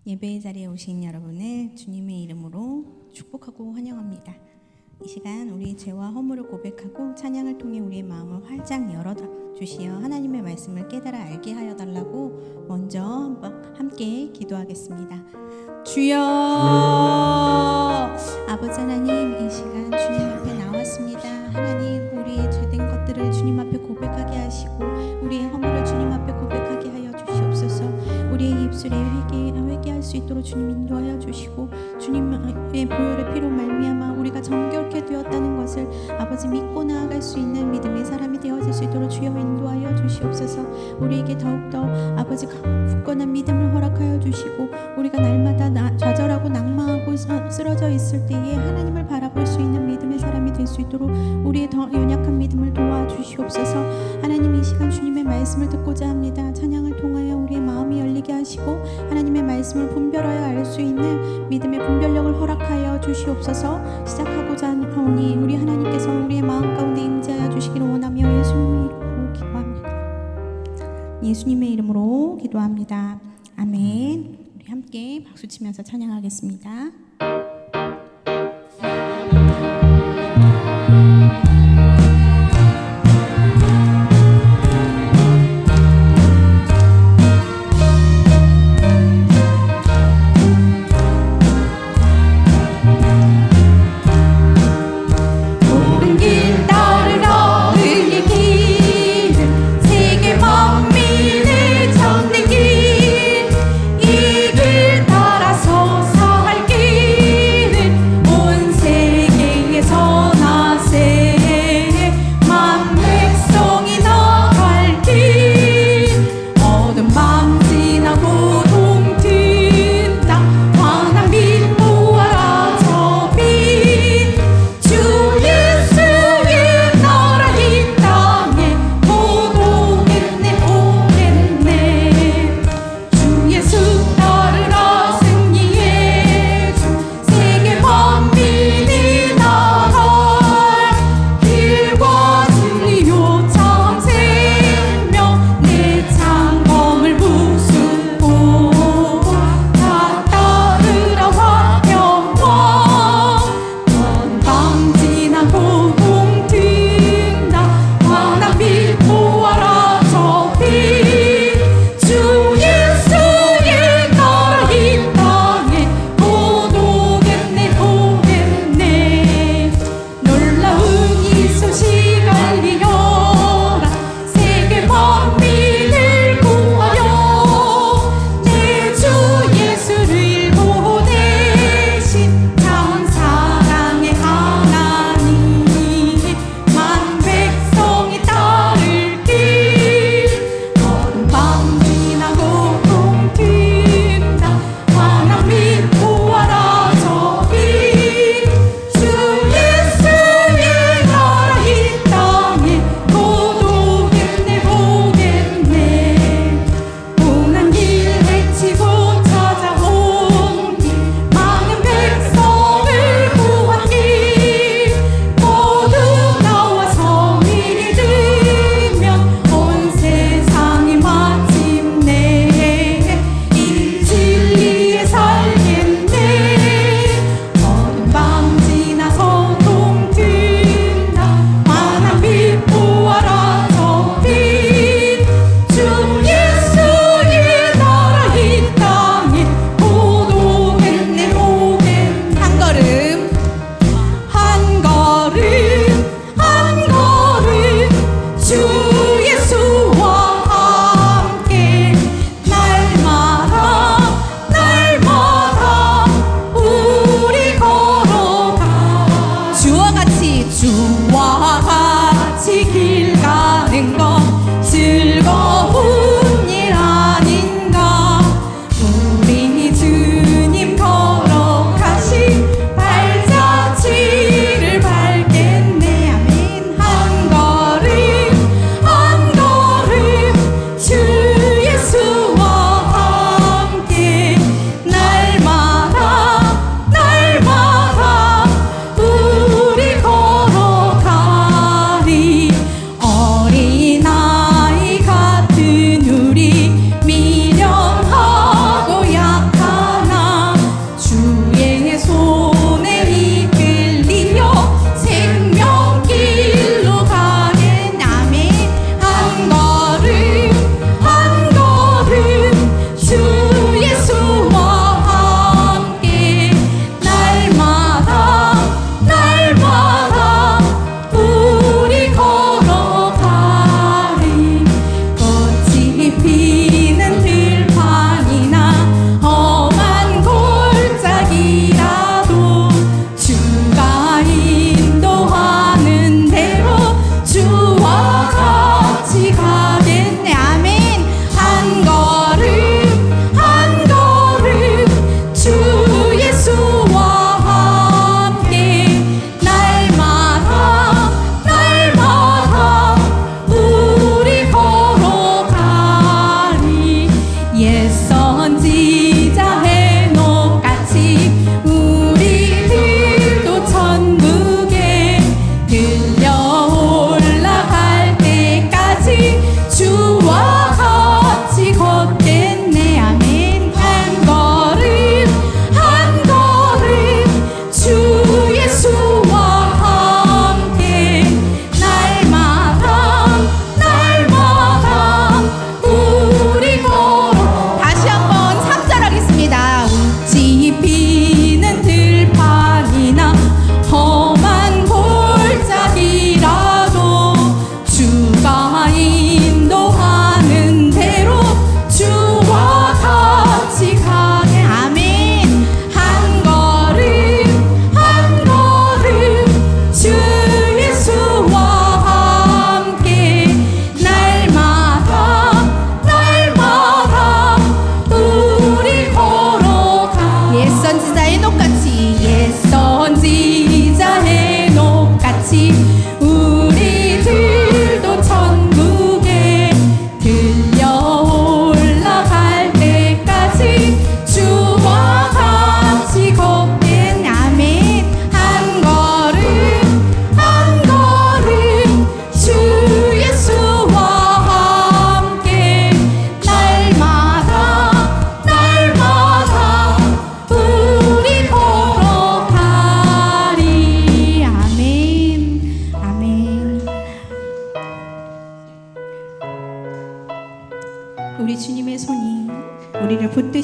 예배의 자리에 오신 여러분을 주님의 이름으로 축복하고 환영합니다. 이 시간 우리 죄와 허물을 고백하고 찬양을 통해 우리의 마음을 활짝 열어주시어 하나님의 말씀을 깨달아 알게 하여 달라고 먼저 한번 함께 기도하겠습니다. 주여, 아버지 하나님, 이 시간 주님 앞에 나왔습니다. 하나님, 우리의 죄된 것들을 주님 앞에 고백하게 하시고 우리의 허물을 주님 앞에 고백하게 하여 주시옵소서. 우리의 입술에 회개할 수 있도록 주님 인도하여 주시고, 주님의 보혈의 피로 말미암아 우리가 정결케 되었다는 것을 아버지 믿고 나아갈 수 있는 믿음의 사람이 되어질 수 있도록 주여 인도하여 주시옵소서. 우리에게 더욱더 아버지 굳건한 믿음을 허락하여 주시고, 우리가 날마다 좌절하고 낙망하고 쓰러져 있을 때에 하나님을 바라볼 수 있는 믿음의 사람이 될 수 있도록 우리의 더 연약한 믿음을 도와주시옵소서. 하나님, 이 시간 주님의 말씀을 듣고자 합니다. 찬양을 통하여 우리의 마음이 열리게 하시고 하나님의 말씀을 분별하여 알 수 있는 믿음의 분별력을 허락하여 주시옵소서. 시작하고자 하오니 우리 하나님께서 우리의 마음 가운데 임재하여 주시기를 원하며 예수님의 이름으로 기도합니다. 예수님의 이름으로 기도합니다. 아멘. 우리 함께 박수치면서 찬양하겠습니다. 이 길 따라서 살 길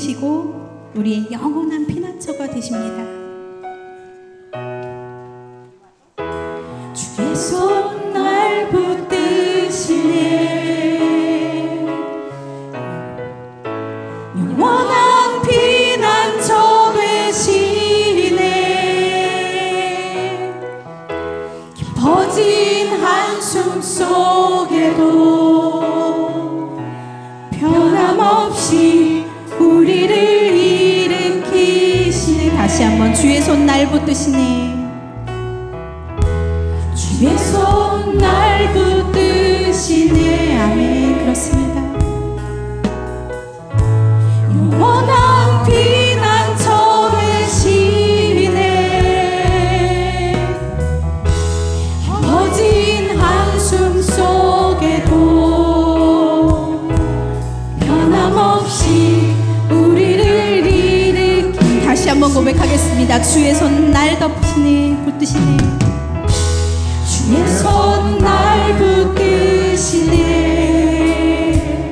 되시고 우리의 영원한 피난처가 되십니다. 주의 손 날 붙드시네. 영원한 피난처 되시네. 깊어진 한숨 속에도 변함없이 우리를 일으키시네. 다시 한번 주의 손 날 붙드시네. 주의 손 날 붙드시네. 아멘. 그렇습니다. 영원한 피난처 되시네. 깊어진 한숨 속에도 변함없이 우리를 일으키. 다시 한번 고백하겠습니다. 주의 손 날 덮으시네. 붙드시네. 주의 손 날 붙드시네.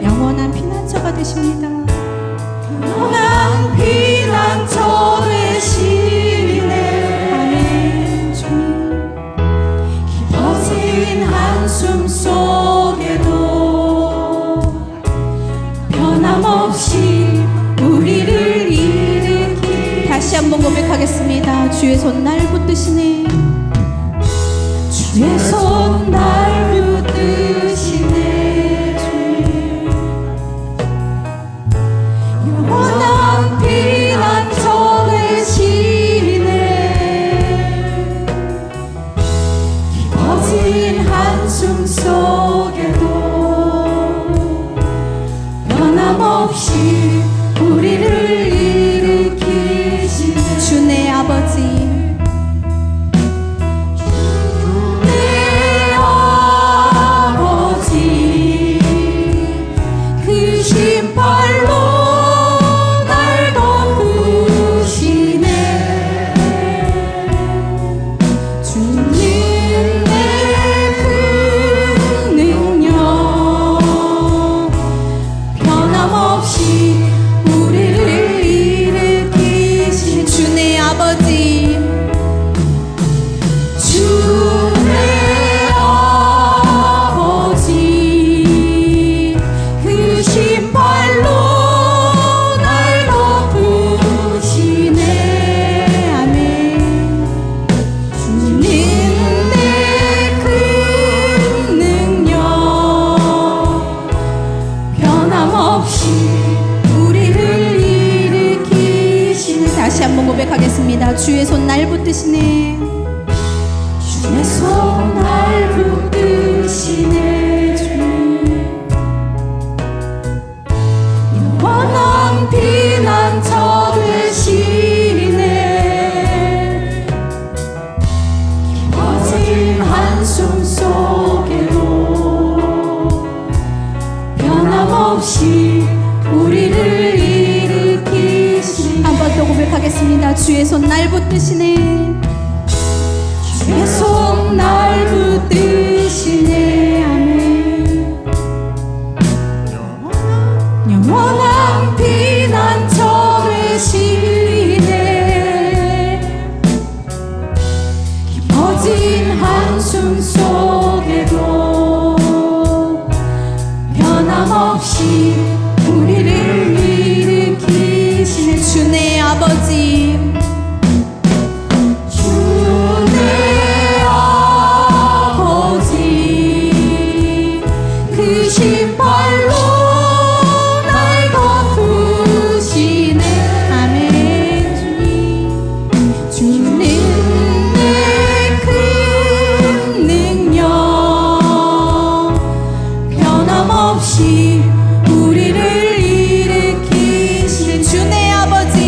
영원한 피난처가 되십니다. 영원한 피난처 되시네. 아멘. 주님. 깊어진 한숨 속에도 변함없이 우리를 일으키. 다시 한번 고백하겠습니다. 주의 손 날 붙드시네. 주의 손 날 붙드시네. 주님. 영원한 피난처 되시네. 깊어진 한숨 속에도 변함없이 우리를 일으키시네. 주 내 아버지. 다시 한번 고백하겠습니다. 주의 손 날 붙드시네. 주의 손 날 붙드시네. 주님. 영원한 피난처 되시네. 깊어진 한숨 속에도 변함없이 우리를 한 번 더 고백하겠습니다. 주의 손 날 붙드시네. 주의 손 날 붙드시네. 아멘. 영원한 피난처 되시네. 깊어진 한숨 속에도 변함없이 우리를 일으키시네. 주 내 아버지. 주 내 아버지. 그 신발로 날 덮으시네. 아멘. 주님. 주는 내 큰 능력 변함없이 우리를 일으키시네. 주 내 아버지.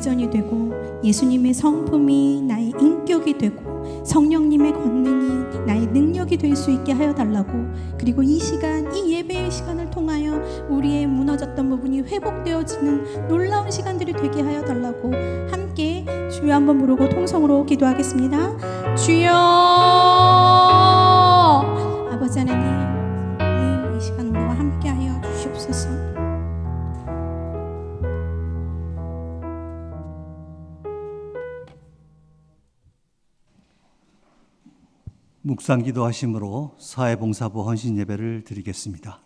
비전이 되고 예수님의 성품이 나의 인격이 되고 성령님의 권능이 나의 능력이 될 수 있게 하여 달라고, 그리고 이 시간, 이 예배의 시간을 통하여 우리의 무너졌던 부분이 회복되어지는 놀라운 시간들이 되게 하여 달라고 함께 주여 한번 부르고 통성으로 기도하겠습니다. 주여! 아버지 하나님, 이 시간 우리와 함께 하여 주시옵소서. 묵상 기도하심으로 사회봉사부 헌신 예배를 드리겠습니다.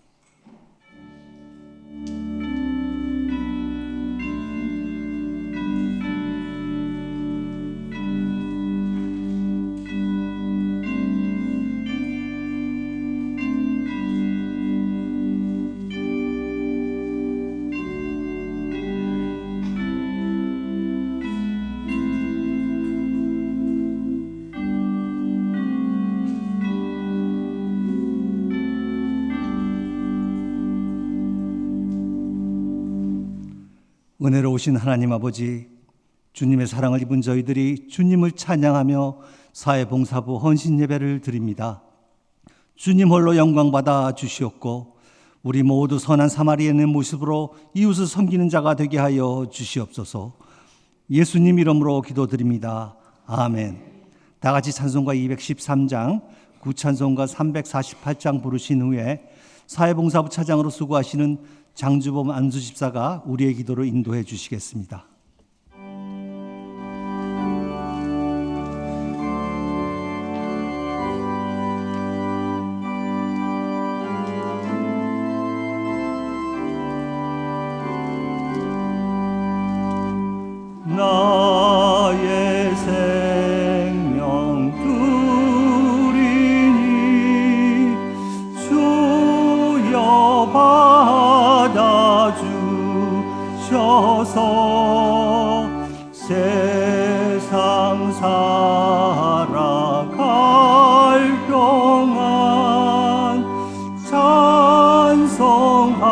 은혜로우신 하나님 아버지, 주님의 사랑을 입은 저희들이 주님을 찬양하며 사회봉사부 헌신 예배를 드립니다. 주님 홀로 영광받아 주시옵고 우리 모두 선한 사마리아인의 모습으로 이웃을 섬기는 자가 되게 하여 주시옵소서. 예수님 이름으로 기도드립니다. 아멘. 다 같이 찬송가 213장, 구찬송가 348장 부르신 후에 사회봉사부 차장으로 수고하시는 장주범 안수집사가 우리의 기도를 인도해 주시겠습니다. 나의 생명 두리니 주여 받아주셔서 세상 살아갈 동안 찬송하게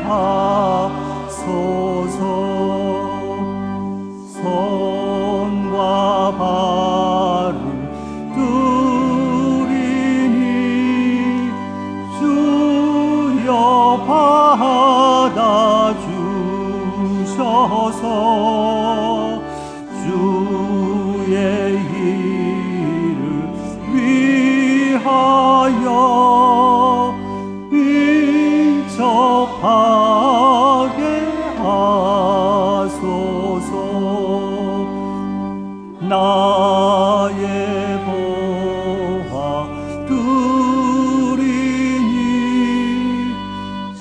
하소서. 손과 발을 두리니 주여 받아주셔서 주의 일을 위하여 인접하게 하소서. 나의 보화 두리니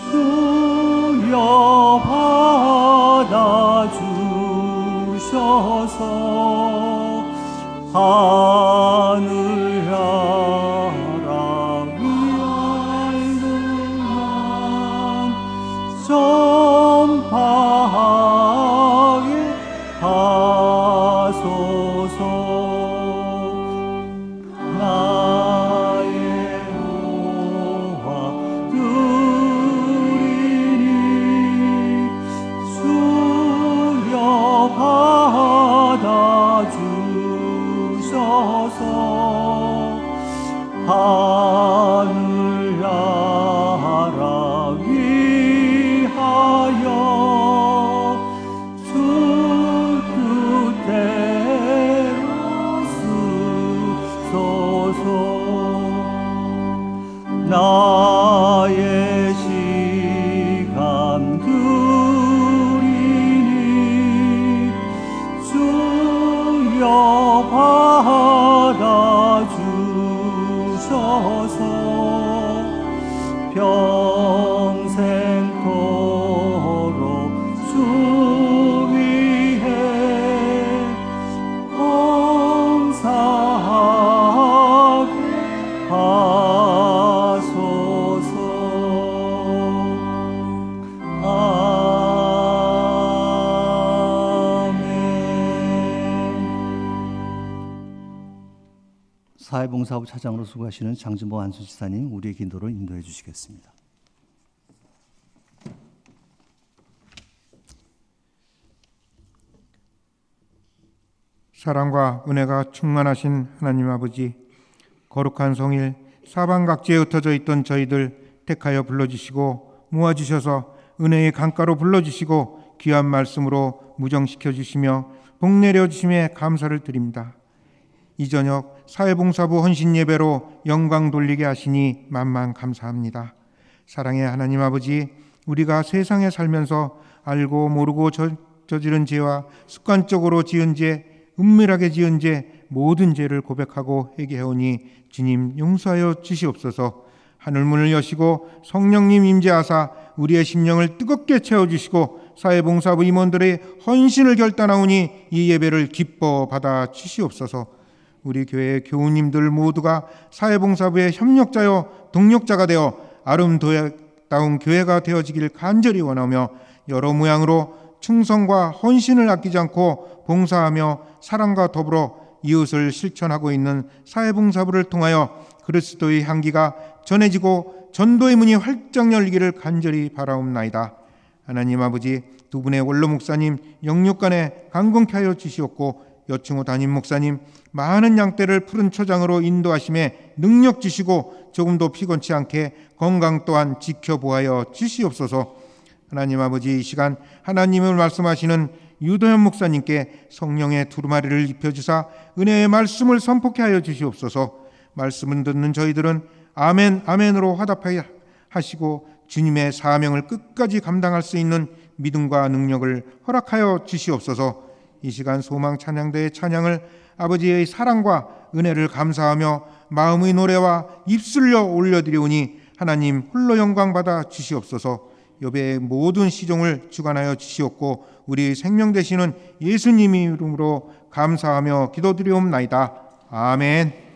주여 받아주셔서 하늘 나라 위안능한 전파하게 하소서. 나의 보화 두리니 주여 받아주셔서 하늘 나라 위하여 주 뜻대로 쓰소서. 나의 시간 두리니 주여 받아주셔서 평생토록 주 위에 봉사하게 하소서. 아멘. 사회봉사부 차장으로 수고하시는 장준범 안수지사님, 우리의 기도를 인도해 주시겠습니다. 사랑과 은혜가 충만하신 하나님 아버지, 거룩한 성일 사방각지에 흩어져 있던 저희들 택하여 불러주시고 모아주셔서 은혜의 강가로 불러주시고 귀한 말씀으로 무정시켜 주시며 복 내려 주심에 감사를 드립니다. 이 저녁 사회봉사부 헌신예배로 영광 돌리게 하시니 만만 감사합니다. 사랑의 하나님 아버지, 우리가 세상에 살면서 알고 모르고 저지른 죄와 습관적으로 지은 죄, 은밀하게 지은 죄, 모든 죄를 고백하고 회개하오니 주님 용서하여 주시옵소서. 하늘문을 여시고 성령님 임재하사 우리의 심령을 뜨겁게 채워주시고 사회봉사부 임원들의 헌신을 결단하오니 이 예배를 기뻐 받아 주시옵소서. 우리 교회의 교우님들 모두가 사회봉사부의 협력자요 동력자가 되어 아름다운 교회가 되어지길 간절히 원하며 여러 모양으로 충성과 헌신을 아끼지 않고 봉사하며 사랑과 더불어 이웃을 실천하고 있는 사회봉사부를 통하여 그리스도의 향기가 전해지고 전도의 문이 활짝 열리기를 간절히 바라옵나이다. 하나님 아버지, 두 분의 원로 목사님 영육간에 강건케 하여 주시옵고 여충호 담임 목사님 많은 양떼를 푸른 초장으로 인도하심에 능력 주시고 조금도 피곤치 않게 건강 또한 지켜보아여 주시옵소서. 하나님 아버지, 이 시간 하나님을 말씀하시는 유도현 목사님께 성령의 두루마리를 입혀주사 은혜의 말씀을 선포케 하여 주시옵소서. 말씀을 듣는 저희들은 아멘 아멘으로 화답하시고 주님의 사명을 끝까지 감당할 수 있는 믿음과 능력을 허락하여 주시옵소서. 이 시간 소망 찬양대의 찬양을 아버지의 사랑과 은혜를 감사하며 마음의 노래와 입술로 올려드리오니 하나님 홀로 영광 받아 주시옵소서. 여배의 모든 시종을 주관하여 주시옵고 우리 생명 되시는 예수님 이름으로 감사하며 기도드리옵나이다. 아멘.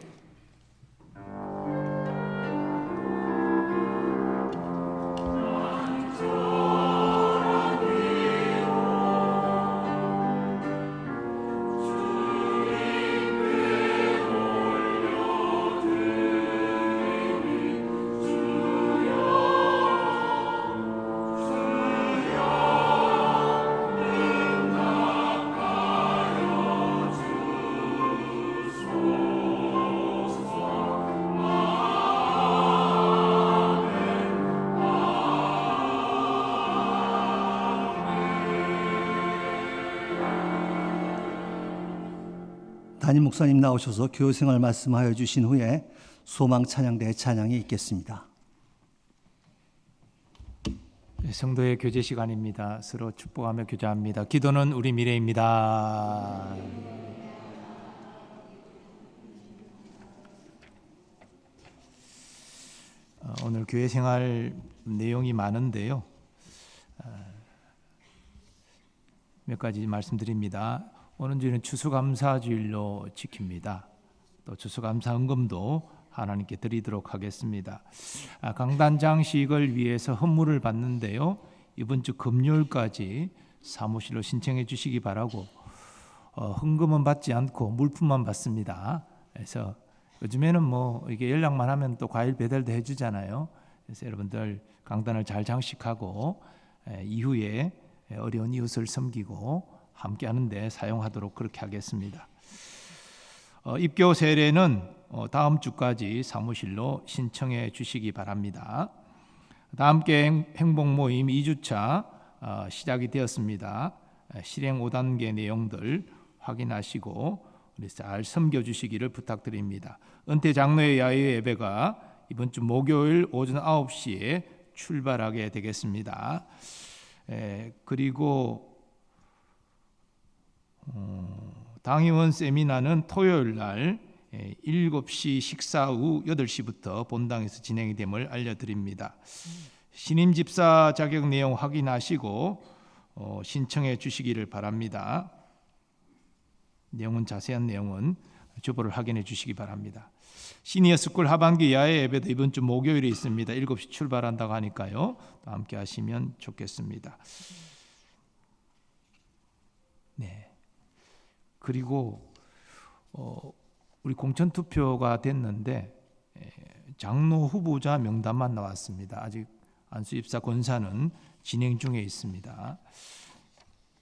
담임 목사님 나오셔서 교회생활 말씀하여 주신 후에 소망 찬양대 찬양이 있겠습니다. 성도의 교제 시간입니다. 서로 축복하며 교제합니다. 기도는 우리 미래입니다. 오늘 교회 생활 내용이 많은데요. 몇 가지 말씀드립니다. 오는 주일은 추수감사주일로 지킵니다. 또 추수감사 헌금도 하나님께 드리도록 하겠습니다. 강단 장식을 위해서 헌물을 받는데요. 이번 주 금요일까지 사무실로 신청해 주시기 바라고, 헌금은 받지 않고 물품만 받습니다. 그래서 요즘에는 이게 연락만 하면 또 과일 배달도 해주잖아요. 그래서 여러분들 강단을 잘 장식하고 이후에 어려운 이웃을 섬기고 함께 하는데 사용하도록 그렇게 하겠습니다. 입교 세례는 다음 주까지 사무실로 신청해 주시기 바랍니다. 다함께 행복 모임 2주차 시작이 되었습니다. 실행 5단계 내용들 확인하시고 우리 잘 섬겨주시기를 부탁드립니다. 은퇴 장로의 야외 예배가 이번 주 목요일 오전 9시에 출발하게 되겠습니다. 그리고 당의원 세미나는 토요일 날 7시 식사 후 8시부터 본당에서 진행이 됨을 알려드립니다. 신임 집사 자격 내용 확인하시고 신청해 주시기를 바랍니다. 자세한 내용은 주보를 확인해 주시기 바랍니다. 시니어 스쿨 하반기 야외 예배도 이번 주 목요일에 있습니다. 7시 출발한다고 하니까요. 또 함께 하시면 좋겠습니다. 네. 그리고 우리 공천 투표가 됐는데 장로 후보자 명단만 나왔습니다. 아직 안수 입사 권사는 진행 중에 있습니다.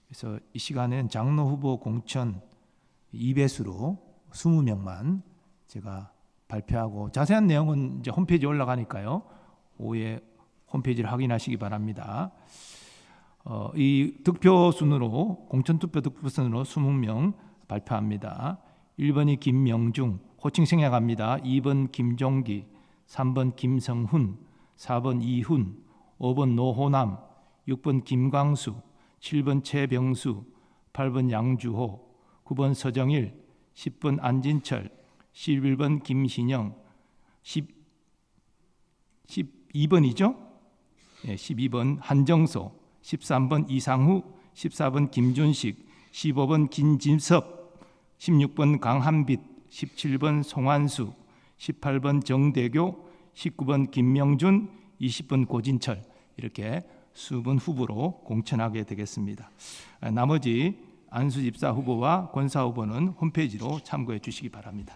그래서 이 시간에는 장로 후보 공천 2배수로 20명만 제가 발표하고 자세한 내용은 이제 홈페이지에 올라가니까요. 오후에 홈페이지를 확인하시기 바랍니다. 이 득표 순으로 공천투표 득표 순으로 20명 발표합니다. 1번이 김명중, 호칭 생략합니다. 2번 김종기, 3번 김성훈, 4번 이훈, 5번 노호남, 6번 김광수, 7번 최병수, 8번 양주호, 9번 서정일, 10번 안진철, 11번 김신영, 12번이죠? 네, 12번 한정소, 13번 이상후, 14번 김준식, 15번 김진섭, 16번 강한빛, 17번 송한수, 18번 정대교, 19번 김명준, 20번 고진철 이렇게 수분 후보로 공천하게 되겠습니다. 나머지 안수집사 후보와 권사 후보는 홈페이지로 참고해 주시기 바랍니다.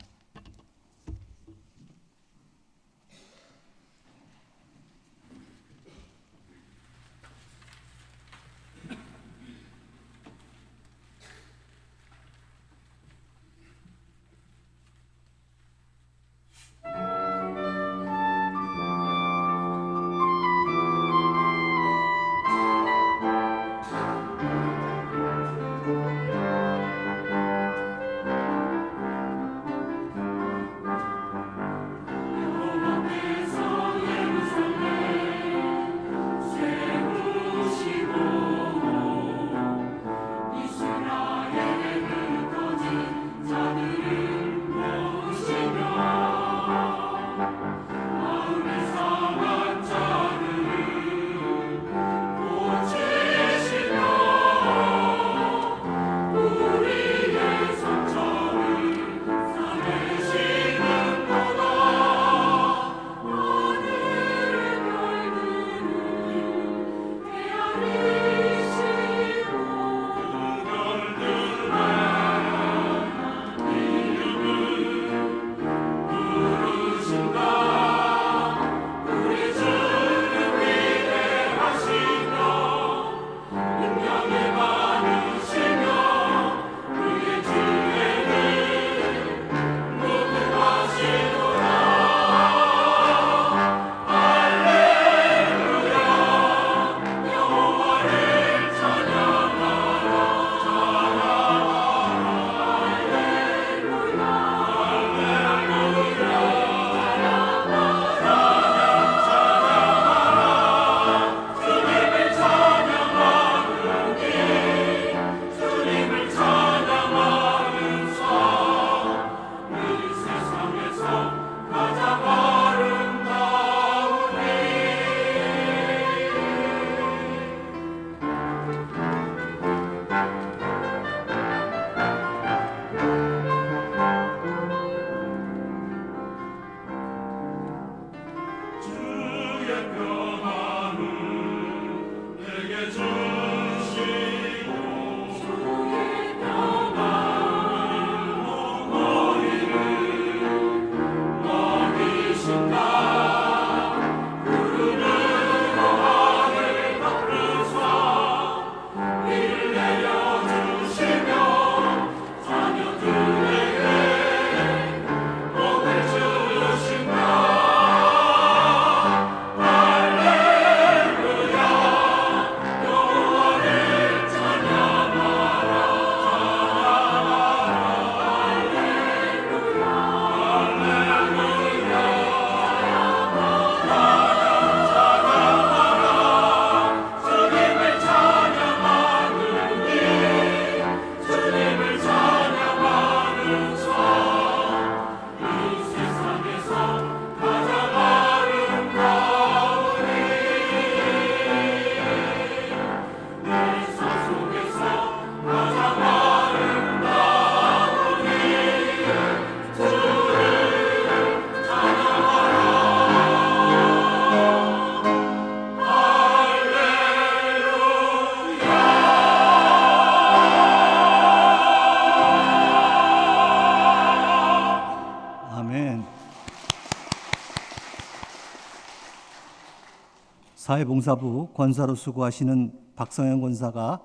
사회봉사부 권사로 수고하시는 박성현 권사가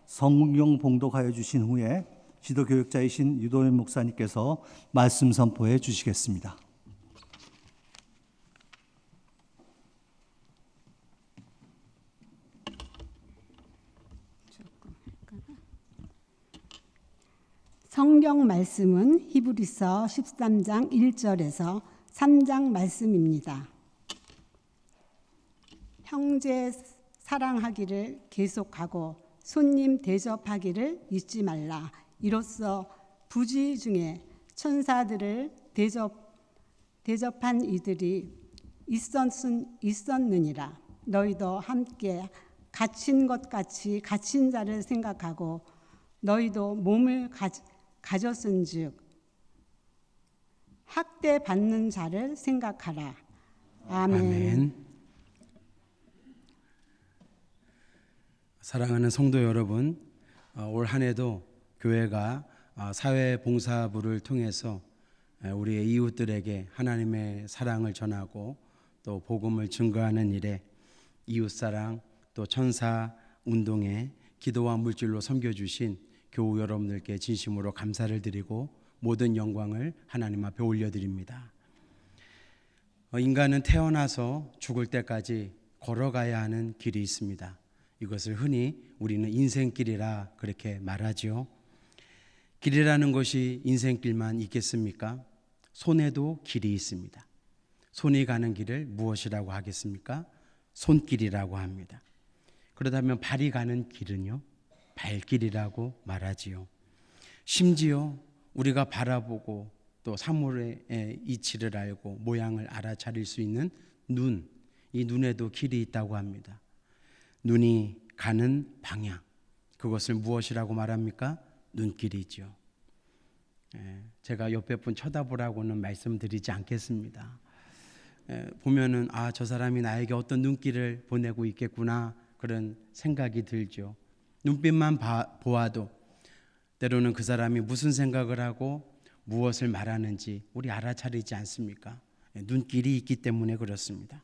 성경 봉독하여 주신 후에 지도교육자이신 유도현 목사님께서 말씀 선포해 주시겠습니다. 성경 말씀은 히브리서 13장 1절에서 3장 말씀입니다. 형제 사랑하기를 계속하고 손님 대접하기를 잊지 말라. 이로써 부지 중에 천사들을 대접한 이들이 있었느니라. 너희도 함께 갇힌 것 같이 갇힌 자를 생각하고 너희도 몸을 가졌은즉 학대받는 자를 생각하라. 아멘. 사랑하는 성도 여러분, 올 한 해도 교회가 사회봉사부를 통해서 우리의 이웃들에게 하나님의 사랑을 전하고 또 복음을 증거하는 일에 이웃사랑 또 천사 운동에 기도와 물질로 섬겨주신 교우 여러분들께 진심으로 감사를 드리고 모든 영광을 하나님 앞에 올려드립니다. 인간은 태어나서 죽을 때까지 걸어가야 하는 길이 있습니다. 이것을 흔히 우리는 인생길이라 그렇게 말하지요. 길이라는 것이 인생길만 있겠습니까? 손에도 길이 있습니다. 손이 가는 길을 무엇이라고 하겠습니까? 손길이라고 합니다. 그렇다면 발이 가는 길은요? 발길이라고 말하지요. 심지어 우리가 바라보고 또 사물의 이치를 알고 모양을 알아차릴 수 있는 눈, 이 눈에도 길이 있다고 합니다. 눈이 가는 방향, 그것을 무엇이라고 말합니까? 눈길이죠. 제가 옆에 분 쳐다보라고는 말씀드리지 않겠습니다. 보면은 저 사람이 나에게 어떤 눈길을 보내고 있겠구나 그런 생각이 들죠. 눈빛만 보아도 때로는 그 사람이 무슨 생각을 하고 무엇을 말하는지 우리 알아차리지 않습니까? 눈길이 있기 때문에 그렇습니다.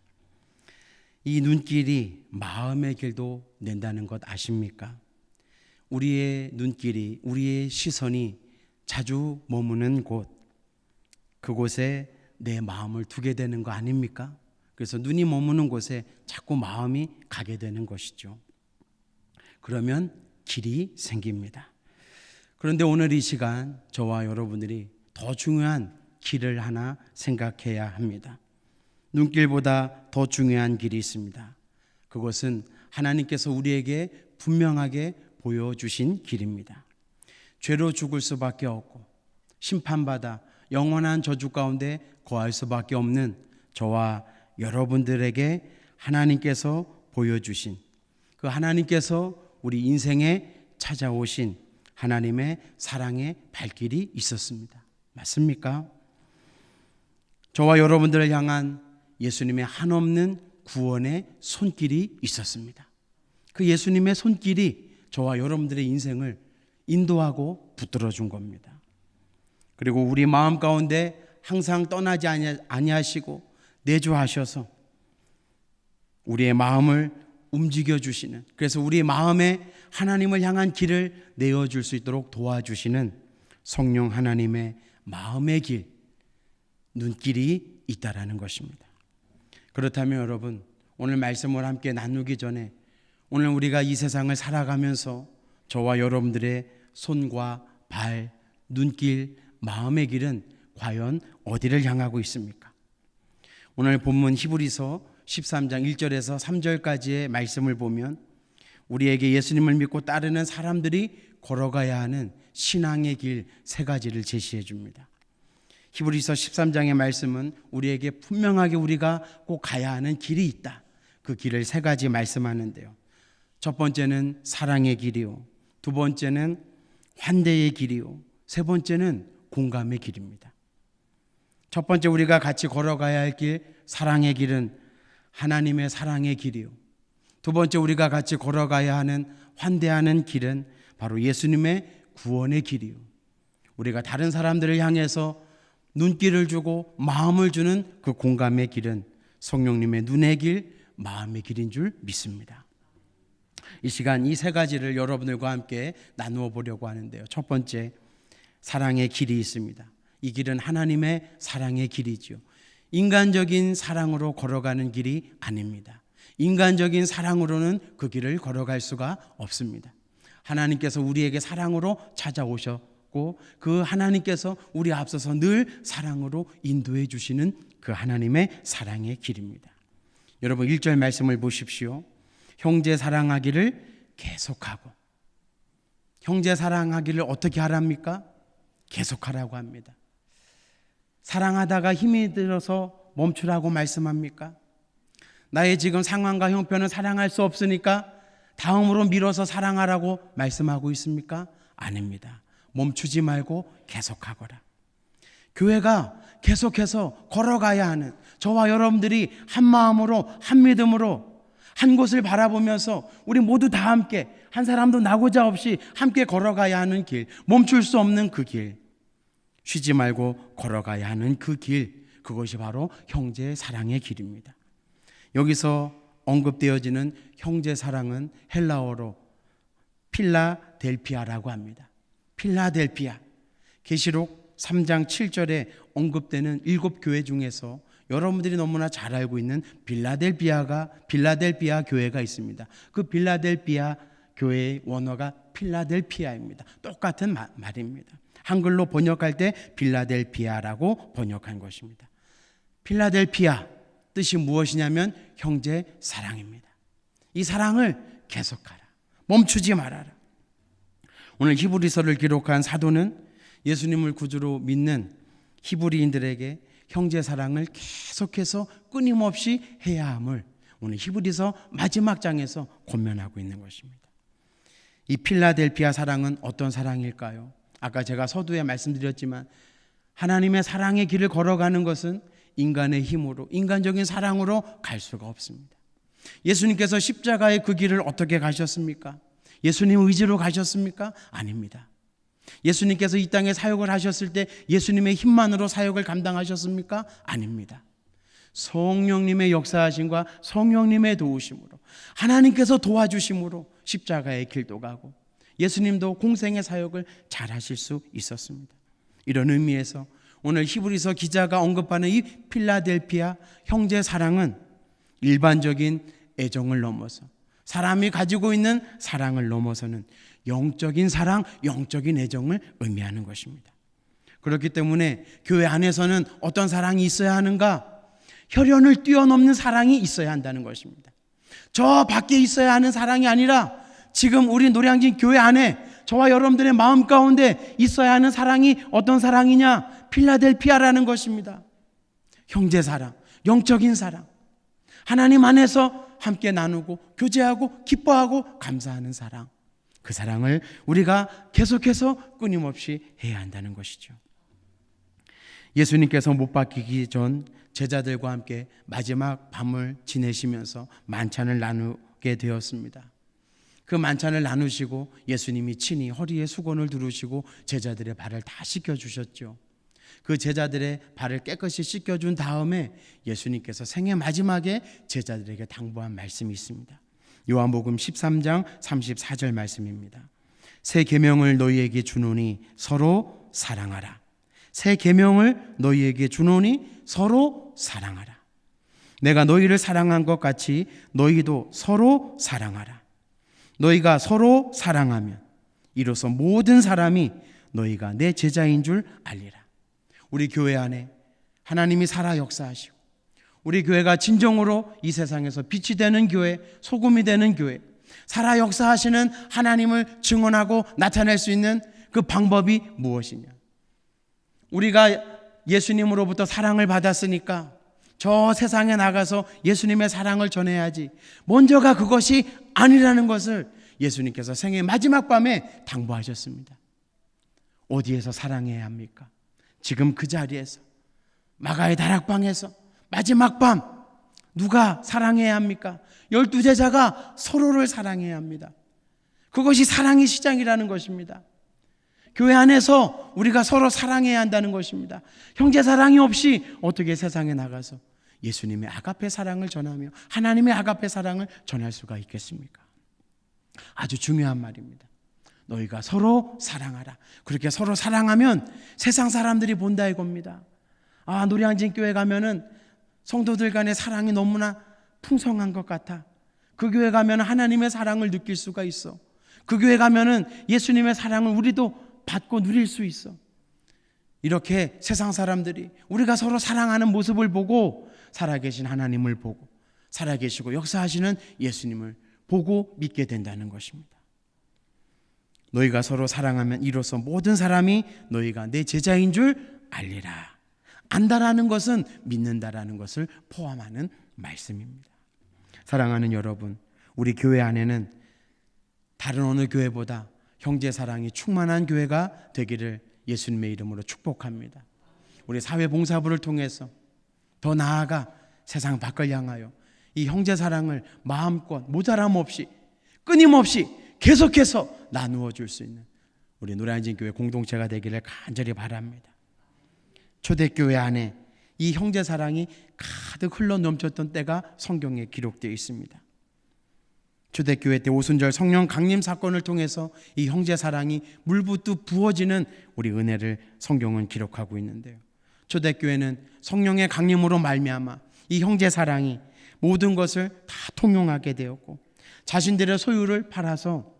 이 눈길이 마음의 길도 낸다는 것 아십니까? 우리의 눈길이, 우리의 시선이 자주 머무는 곳, 그곳에 내 마음을 두게 되는 거 아닙니까? 그래서 눈이 머무는 곳에 자꾸 마음이 가게 되는 것이죠. 그러면 길이 생깁니다. 그런데 오늘 이 시간 저와 여러분들이 더 중요한 길을 하나 생각해야 합니다. 눈길보다 더 중요한 길이 있습니다. 그것은 하나님께서 우리에게 분명하게 보여주신 길입니다. 죄로 죽을 수밖에 없고 심판받아 영원한 저주 가운데 거할 수밖에 없는 저와 여러분들에게 하나님께서 보여주신 그 하나님께서 우리 인생에 찾아오신 하나님의 사랑의 발길이 있었습니다. 맞습니까? 저와 여러분들을 향한 예수님의 한없는 구원의 손길이 있었습니다. 그 예수님의 손길이 저와 여러분들의 인생을 인도하고 붙들어 준 겁니다. 그리고 우리 마음 가운데 항상 떠나지 아니하시고 내주하셔서 우리의 마음을 움직여 주시는, 그래서 우리 마음에 하나님을 향한 길을 내어줄 수 있도록 도와주시는 성령 하나님의 마음의 길, 눈길이 있다라는 것입니다. 그렇다면 여러분, 오늘 말씀을 함께 나누기 전에 오늘 우리가 이 세상을 살아가면서 저와 여러분들의 손과 발, 눈길, 마음의 길은 과연 어디를 향하고 있습니까? 오늘 본문 히브리서 13장 1절에서 3절까지의 말씀을 보면 우리에게 예수님을 믿고 따르는 사람들이 걸어가야 하는 신앙의 길 세 가지를 제시해 줍니다. 히브리서 13장의 말씀은 우리에게 분명하게 우리가 꼭 가야 하는 길이 있다. 그 길을 세 가지 말씀하는데요. 첫 번째는 사랑의 길이요, 두 번째는 환대의 길이요, 세 번째는 공감의 길입니다. 첫 번째 우리가 같이 걸어가야 할 길, 사랑의 길은 하나님의 사랑의 길이요, 두 번째 우리가 같이 걸어가야 하는 환대하는 길은 바로 예수님의 구원의 길이요, 우리가 다른 사람들을 향해서 눈길을 주고 마음을 주는 그 공감의 길은 성령님의 눈의 길, 마음의 길인 줄 믿습니다. 이 시간 이 세 가지를 여러분들과 함께 나누어 보려고 하는데요. 첫 번째, 사랑의 길이 있습니다. 이 길은 하나님의 사랑의 길이지요. 인간적인 사랑으로 걸어가는 길이 아닙니다. 인간적인 사랑으로는 그 길을 걸어갈 수가 없습니다. 하나님께서 우리에게 사랑으로 찾아오셨고 그 하나님께서 우리 앞서서 늘 사랑으로 인도해 주시는 그 하나님의 사랑의 길입니다. 여러분 1절 말씀을 보십시오. 형제 사랑하기를 계속하고. 형제 사랑하기를 어떻게 하랍니까? 계속하라고 합니다. 사랑하다가 힘이 들어서 멈추라고 말씀합니까? 나의 지금 상황과 형편은 사랑할 수 없으니까 다음으로 밀어서 사랑하라고 말씀하고 있습니까? 아닙니다. 멈추지 말고 계속하거라. 교회가 계속해서 걸어가야 하는, 저와 여러분들이 한 마음으로 한 믿음으로 한 곳을 바라보면서 우리 모두 다 함께 한 사람도 나고자 없이 함께 걸어가야 하는 길, 멈출 수 없는 그 길, 쉬지 말고 걸어가야 하는 그 길, 그것이 바로 형제의 사랑의 길입니다. 여기서 언급되어지는 형제 사랑은 헬라어로 필라델피아라고 합니다. 필라델피아. 계시록 3장 7절에 언급되는 7교회 중에서 여러분들이 너무나 잘 알고 있는 빌라델피아 교회가 있습니다. 그 빌라델피아 교회의 원어가 필라델피아입니다. 똑같은 말입니다. 한글로 번역할 때 빌라델피아라고 번역한 것입니다. 필라델피아 뜻이 무엇이냐면 형제 사랑입니다. 이 사랑을 계속하라. 멈추지 말아라. 오늘 히브리서를 기록한 사도는 예수님을 구주로 믿는 히브리인들에게 형제 사랑을 계속해서 끊임없이 해야 함을 오늘 히브리서 마지막 장에서 권면하고 있는 것입니다. 이 필라델피아 사랑은 어떤 사랑일까요? 아까 제가 서두에 말씀드렸지만 하나님의 사랑의 길을 걸어가는 것은 인간의 힘으로, 인간적인 사랑으로 갈 수가 없습니다. 예수님께서 십자가의 그 길을 어떻게 가셨습니까? 예수님 의지로 가셨습니까? 아닙니다. 예수님께서 이 땅에 사역을 하셨을 때 예수님의 힘만으로 사역을 감당하셨습니까? 아닙니다. 성령님의 역사하심과 성령님의 도우심으로, 하나님께서 도와주심으로 십자가의 길도 가고 예수님도 공생의 사역을 잘 하실 수 있었습니다. 이런 의미에서 오늘 히브리서 기자가 언급하는 이 필라델피아 형제 사랑은 일반적인 애정을 넘어서, 사람이 가지고 있는 사랑을 넘어서는 영적인 사랑, 영적인 애정을 의미하는 것입니다. 그렇기 때문에 교회 안에서는 어떤 사랑이 있어야 하는가? 혈연을 뛰어넘는 사랑이 있어야 한다는 것입니다. 저 밖에 있어야 하는 사랑이 아니라 지금 우리 노량진 교회 안에 저와 여러분들의 마음 가운데 있어야 하는 사랑이 어떤 사랑이냐? 필라델피아라는 것입니다. 형제 사랑, 영적인 사랑, 하나님 안에서 함께 나누고 교제하고 기뻐하고 감사하는 사랑, 그 사랑을 우리가 계속해서 끊임없이 해야 한다는 것이죠. 예수님께서 못 박히기 전 제자들과 함께 마지막 밤을 지내시면서 만찬을 나누게 되었습니다. 그 만찬을 나누시고 예수님이 친히 허리에 수건을 두르시고 제자들의 발을 다 씻겨주셨죠. 그 제자들의 발을 깨끗이 씻겨준 다음에 예수님께서 생애 마지막에 제자들에게 당부한 말씀이 있습니다. 요한복음 13장 34절 말씀입니다. 새 계명을 너희에게 주노니 서로 사랑하라. 새 계명을 너희에게 주노니 서로 사랑하라. 내가 너희를 사랑한 것 같이 너희도 서로 사랑하라. 너희가 서로 사랑하면 이로써 모든 사람이 너희가 내 제자인 줄 알리라. 우리 교회 안에 하나님이 살아 역사하시고 우리 교회가 진정으로 이 세상에서 빛이 되는 교회, 소금이 되는 교회, 살아 역사하시는 하나님을 증언하고 나타낼 수 있는 그 방법이 무엇이냐? 우리가 예수님으로부터 사랑을 받았으니까 저 세상에 나가서 예수님의 사랑을 전해야지, 먼저가 그것이 아니라는 것을 예수님께서 생애 마지막 밤에 당부하셨습니다. 어디에서 사랑해야 합니까? 지금 그 자리에서, 마가의 다락방에서 마지막 밤 누가 사랑해야 합니까? 12제자가 서로를 사랑해야 합니다. 그것이 사랑의 시작이라는 것입니다. 교회 안에서 우리가 서로 사랑해야 한다는 것입니다. 형제 사랑이 없이 어떻게 세상에 나가서 예수님의 아가페 사랑을 전하며 하나님의 아가페 사랑을 전할 수가 있겠습니까? 아주 중요한 말입니다. 너희가 서로 사랑하라. 그렇게 서로 사랑하면 세상 사람들이 본다 이겁니다. 아, 노량진 교회 가면은 성도들 간의 사랑이 너무나 풍성한 것 같아. 그 교회 가면 하나님의 사랑을 느낄 수가 있어. 그 교회 가면은 예수님의 사랑을 우리도 받고 누릴 수 있어. 이렇게 세상 사람들이 우리가 서로 사랑하는 모습을 보고 살아계신 하나님을 보고 살아계시고 역사하시는 예수님을 보고 믿게 된다는 것입니다. 너희가 서로 사랑하면 이로써 모든 사람이 너희가 내 제자인 줄 알리라. 안다라는 것은 믿는다라는 것을 포함하는 말씀입니다. 사랑하는 여러분, 우리 교회 안에는 다른 어느 교회보다 형제 사랑이 충만한 교회가 되기를 예수님의 이름으로 축복합니다. 우리 사회봉사부를 통해서 더 나아가 세상 밖을 향하여 이 형제 사랑을 마음껏 모자람 없이 끊임없이 계속해서 나누어 줄 수 있는 우리 노량진 교회 공동체가 되기를 간절히 바랍니다. 초대교회 안에 이 형제 사랑이 가득 흘러 넘쳤던 때가 성경에 기록되어 있습니다. 초대교회 때 오순절 성령 강림 사건을 통해서 이 형제 사랑이 물붓듯 부어지는 우리 은혜를 성경은 기록하고 있는데요. 초대교회는 성령의 강림으로 말미암아 이 형제 사랑이 모든 것을 다 통용하게 되었고 자신들의 소유를 팔아서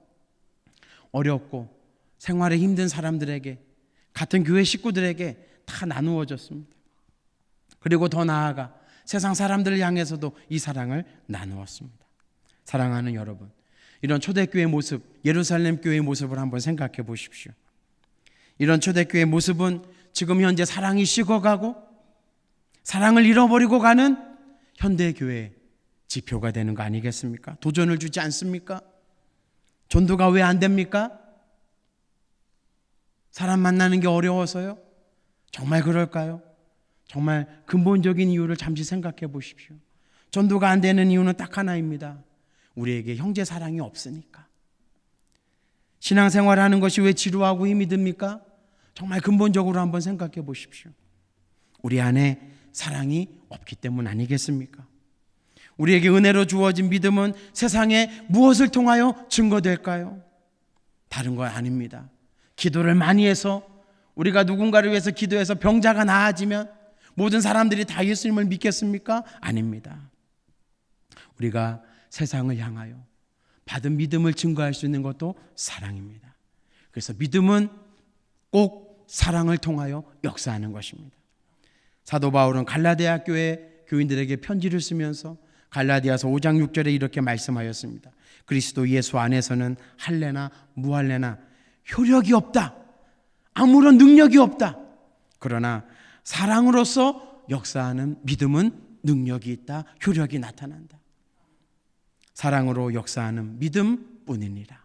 어렵고 생활에 힘든 사람들에게 같은 교회 식구들에게 다 나누어졌습니다. 그리고 더 나아가 세상 사람들을 향해서도 이 사랑을 나누었습니다. 사랑하는 여러분, 이런 초대교회 모습, 예루살렘 교회의 모습을 한번 생각해 보십시오. 이런 초대교회의 모습은 지금 현재 사랑이 식어가고 사랑을 잃어버리고 가는 현대교회의 지표가 되는 거 아니겠습니까? 도전을 주지 않습니까? 전도가 왜 안 됩니까? 사람 만나는 게 어려워서요? 정말 그럴까요? 정말 근본적인 이유를 잠시 생각해 보십시오. 전도가 안 되는 이유는 딱 하나입니다. 우리에게 형제 사랑이 없으니까. 신앙생활하는 것이 왜 지루하고 힘이 듭니까? 정말 근본적으로 한번 생각해 보십시오. 우리 안에 사랑이 없기 때문 아니겠습니까? 우리에게 은혜로 주어진 믿음은 세상에 무엇을 통하여 증거될까요? 다른 거 아닙니다. 기도를 많이 해서 우리가 누군가를 위해서 기도해서 병자가 나아지면 모든 사람들이 다 예수님을 믿겠습니까? 아닙니다. 우리가 세상을 향하여 받은 믿음을 증거할 수 있는 것도 사랑입니다. 그래서 믿음은 꼭 사랑을 통하여 역사하는 것입니다. 사도 바울은 갈라디아 교회 교인들에게 편지를 쓰면서 갈라디아서 5장 6절에 이렇게 말씀하였습니다. 그리스도 예수 안에서는 할례나 무할례나 효력이 없다. 아무런 능력이 없다. 그러나 사랑으로서 역사하는 믿음은 능력이 있다. 효력이 나타난다. 사랑으로 역사하는 믿음뿐이니라.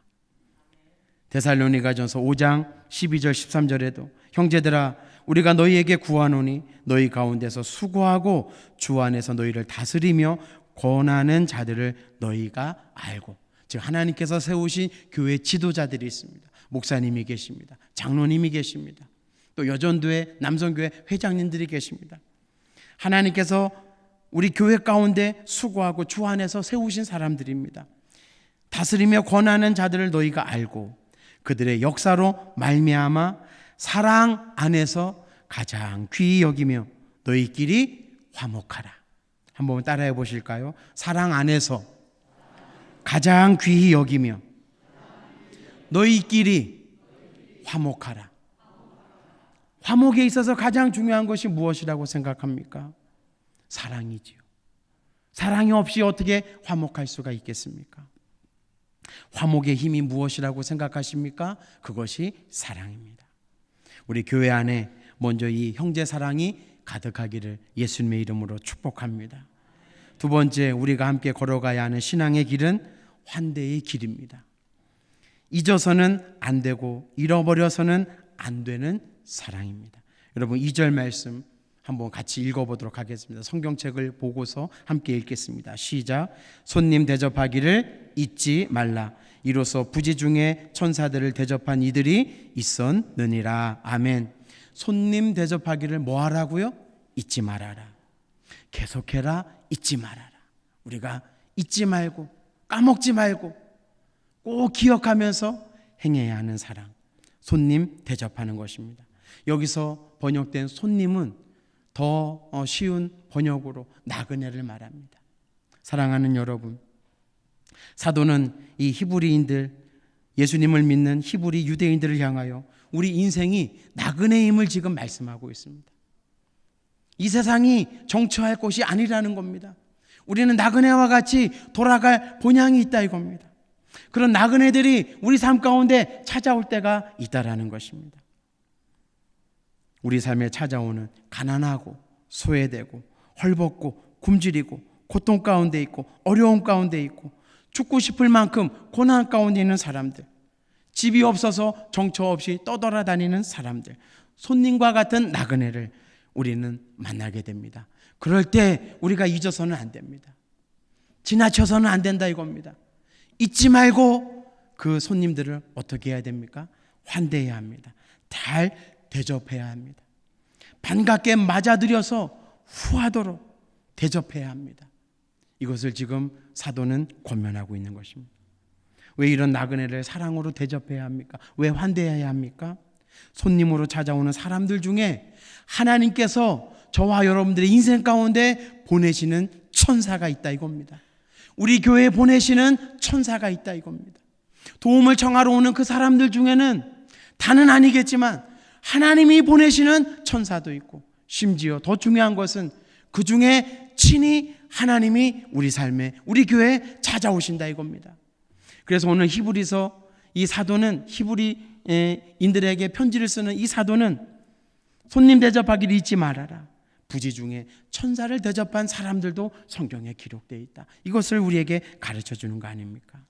데살로니가전서 5장 12절 13절에도 형제들아 우리가 너희에게 구하노니 너희 가운데서 수고하고 주 안에서 너희를 다스리며 권하는 자들을 너희가 알고, 즉 하나님께서 세우신 교회 지도자들이 있습니다. 목사님이 계십니다. 장로님이 계십니다. 또 여전도회 남성교회 회장님들이 계십니다. 하나님께서 우리 교회 가운데 수고하고 주 안에서 세우신 사람들입니다. 다스리며 권하는 자들을 너희가 알고 그들의 역사로 말미암아 사랑 안에서 가장 귀히 여기며 너희끼리 화목하라. 한번 따라해 보실까요? 사랑 안에서 가장 귀히 여기며 너희끼리 화목하라. 화목에 있어서 가장 중요한 것이 무엇이라고 생각합니까? 사랑이지요. 사랑이 없이 어떻게 화목할 수가 있겠습니까? 화목의 힘이 무엇이라고 생각하십니까? 그것이 사랑입니다. 우리 교회 안에 먼저 이 형제 사랑이 가득하기를 예수님의 이름으로 축복합니다. 두 번째, 우리가 함께 걸어가야 하는 신앙의 길은 환대의 길입니다. 잊어서는 안 되고 잃어버려서는 안 되는 사랑입니다. 여러분 2절 말씀 한번 같이 읽어보도록 하겠습니다. 성경책을 보고서 함께 읽겠습니다. 시작. 손님 대접하기를 잊지 말라. 이로써 부지 중에 천사들을 대접한 이들이 있었느니라. 아멘. 손님 대접하기를 뭐 하라고요? 잊지 말아라. 계속해라. 잊지 말아라. 우리가 잊지 말고 까먹지 말고 꼭 기억하면서 행해야 하는 사랑, 손님 대접하는 것입니다. 여기서 번역된 손님은 더 쉬운 번역으로 나그네를 말합니다. 사랑하는 여러분, 사도는 이 히브리인들, 예수님을 믿는 히브리 유대인들을 향하여 우리 인생이 나그네임을 지금 말씀하고 있습니다. 이 세상이 정처할 곳이 아니라는 겁니다. 우리는 나그네와 같이 돌아갈 본향이 있다 이겁니다. 그런 나그네들이 우리 삶 가운데 찾아올 때가 있다라는 것입니다. 우리 삶에 찾아오는 가난하고 소외되고 헐벗고 굶주리고 고통 가운데 있고 어려움 가운데 있고 죽고 싶을 만큼 고난 가운데 있는 사람들, 집이 없어서 정처 없이 떠돌아다니는 사람들, 손님과 같은 나그네를 우리는 만나게 됩니다. 그럴 때 우리가 잊어서는 안 됩니다. 지나쳐서는 안 된다 이겁니다. 잊지 말고 그 손님들을 어떻게 해야 됩니까? 환대해야 합니다. 잘 대접해야 합니다. 반갑게 맞아들여서 후하도록 대접해야 합니다. 이것을 지금 사도는 권면하고 있는 것입니다. 왜 이런 나그네를 사랑으로 대접해야 합니까? 왜 환대해야 합니까? 손님으로 찾아오는 사람들 중에 하나님께서 저와 여러분들의 인생 가운데 보내시는 천사가 있다 이겁니다. 우리 교회에 보내시는 천사가 있다 이겁니다. 도움을 청하러 오는 그 사람들 중에는 다는 아니겠지만 하나님이 보내시는 천사도 있고, 심지어 더 중요한 것은 그 중에 친히 하나님이 우리 삶에, 우리 교회에 찾아오신다 이겁니다. 그래서 오늘 히브리서 이 사도는, 히브리인들에게 편지를 쓰는 이 사도는 손님 대접하기를 잊지 말아라. 부지 중에 천사를 대접한 사람들도 성경에 기록되어 있다. 이것을 우리에게 가르쳐 주는 거 아닙니까?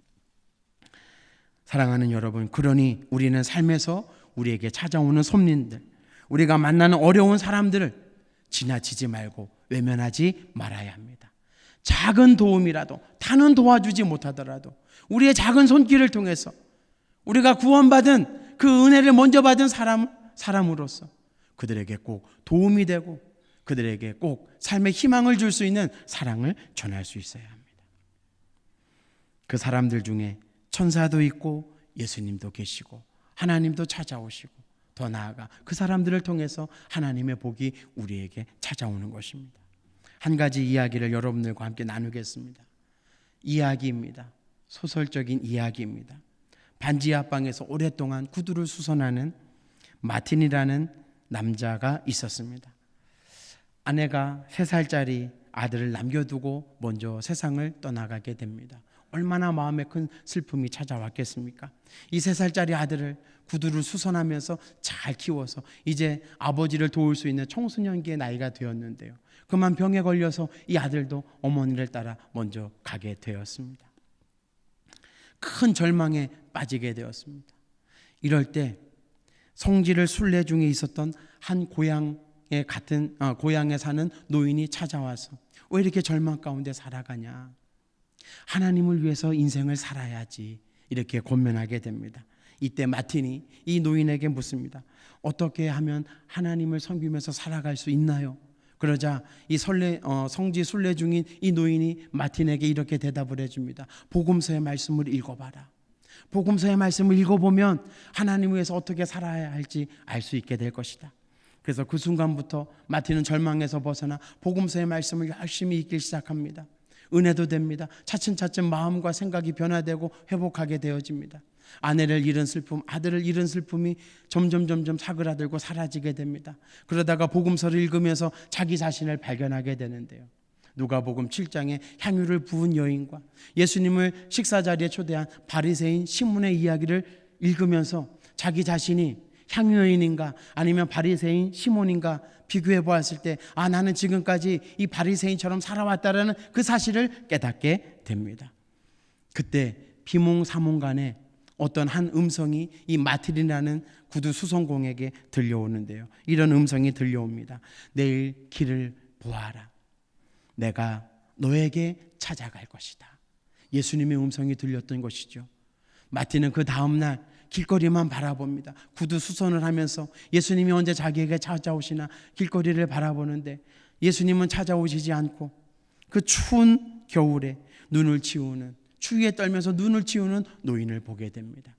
사랑하는 여러분, 그러니 우리는 삶에서 우리에게 찾아오는 손님들, 우리가 만나는 어려운 사람들을 지나치지 말고 외면하지 말아야 합니다. 작은 도움이라도, 다는 도와주지 못하더라도 우리의 작은 손길을 통해서 우리가 구원받은 그 은혜를 먼저 받은 사람으로서 그들에게 꼭 도움이 되고 그들에게 꼭 삶의 희망을 줄 수 있는 사랑을 전할 수 있어야 합니다. 그 사람들 중에 천사도 있고 예수님도 계시고 하나님도 찾아오시고, 더 나아가 그 사람들을 통해서 하나님의 복이 우리에게 찾아오는 것입니다. 한 가지 이야기를 여러분들과 함께 나누겠습니다. 이야기입니다. 소설적인 이야기입니다. 반지 앞방에서 오랫동안 구두를 수선하는 마틴이라는 남자가 있었습니다. 아내가 3살짜리 아들을 남겨두고 먼저 세상을 떠나가게 됩니다. 얼마나 마음에 큰 슬픔이 찾아왔겠습니까? 이 3살짜리 아들을 구두를 수선하면서 잘 키워서 이제 아버지를 도울 수 있는 청소년기의 나이가 되었는데요, 그만 병에 걸려서 이 아들도 어머니를 따라 먼저 가게 되었습니다. 큰 절망에 빠지게 되었습니다. 이럴 때 성지를 순례 중에 있었던 한 고향에 사는 노인이 찾아와서 왜 이렇게 절망 가운데 살아가냐, 하나님을 위해서 인생을 살아야지, 이렇게 권면하게 됩니다. 이때 마틴이 이 노인에게 묻습니다. 어떻게 하면 하나님을 섬기면서 살아갈 수 있나요? 그러자 이 성지 순례 중인 이 노인이 마틴에게 이렇게 대답을 해줍니다. 복음서의 말씀을 읽어봐라. 복음서의 말씀을 읽어보면 하나님을 위해서 어떻게 살아야 할지 알 수 있게 될 것이다. 그래서 그 순간부터 마틴은 절망에서 벗어나 복음서의 말씀을 열심히 읽기 시작합니다. 은혜도 됩니다. 차츰차츰 마음과 생각이 변화되고 회복하게 되어집니다. 아내를 잃은 슬픔, 아들을 잃은 슬픔이 점점 사그라들고 사라지게 됩니다. 그러다가 복음서를 읽으면서 자기 자신을 발견하게 되는데요, 누가복음 7장에 향유를 부은 여인과 예수님을 식사자리에 초대한 바리새인 시몬의 이야기를 읽으면서 자기 자신이 향유 여인인가 아니면 바리새인 시몬인가 비교해 보았을 때, 나는 지금까지 이 바리새인처럼 살아왔다라는 그 사실을 깨닫게 됩니다. 그때 비몽사몽간에 어떤 한 음성이 이 마틴이라는 구두 수선공에게 들려오는데요, 이런 음성이 들려옵니다. 내일 길을 보아라. 내가 너에게 찾아갈 것이다. 예수님의 음성이 들렸던 것이죠. 마틴은 그 다음날 길거리만 바라봅니다. 구두 수선을 하면서 예수님이 언제 자기에게 찾아오시나 길거리를 바라보는데 예수님은 찾아오시지 않고 그 추운 겨울에 눈을 치우는, 추위에 떨면서 눈을 치우는 노인을 보게 됩니다.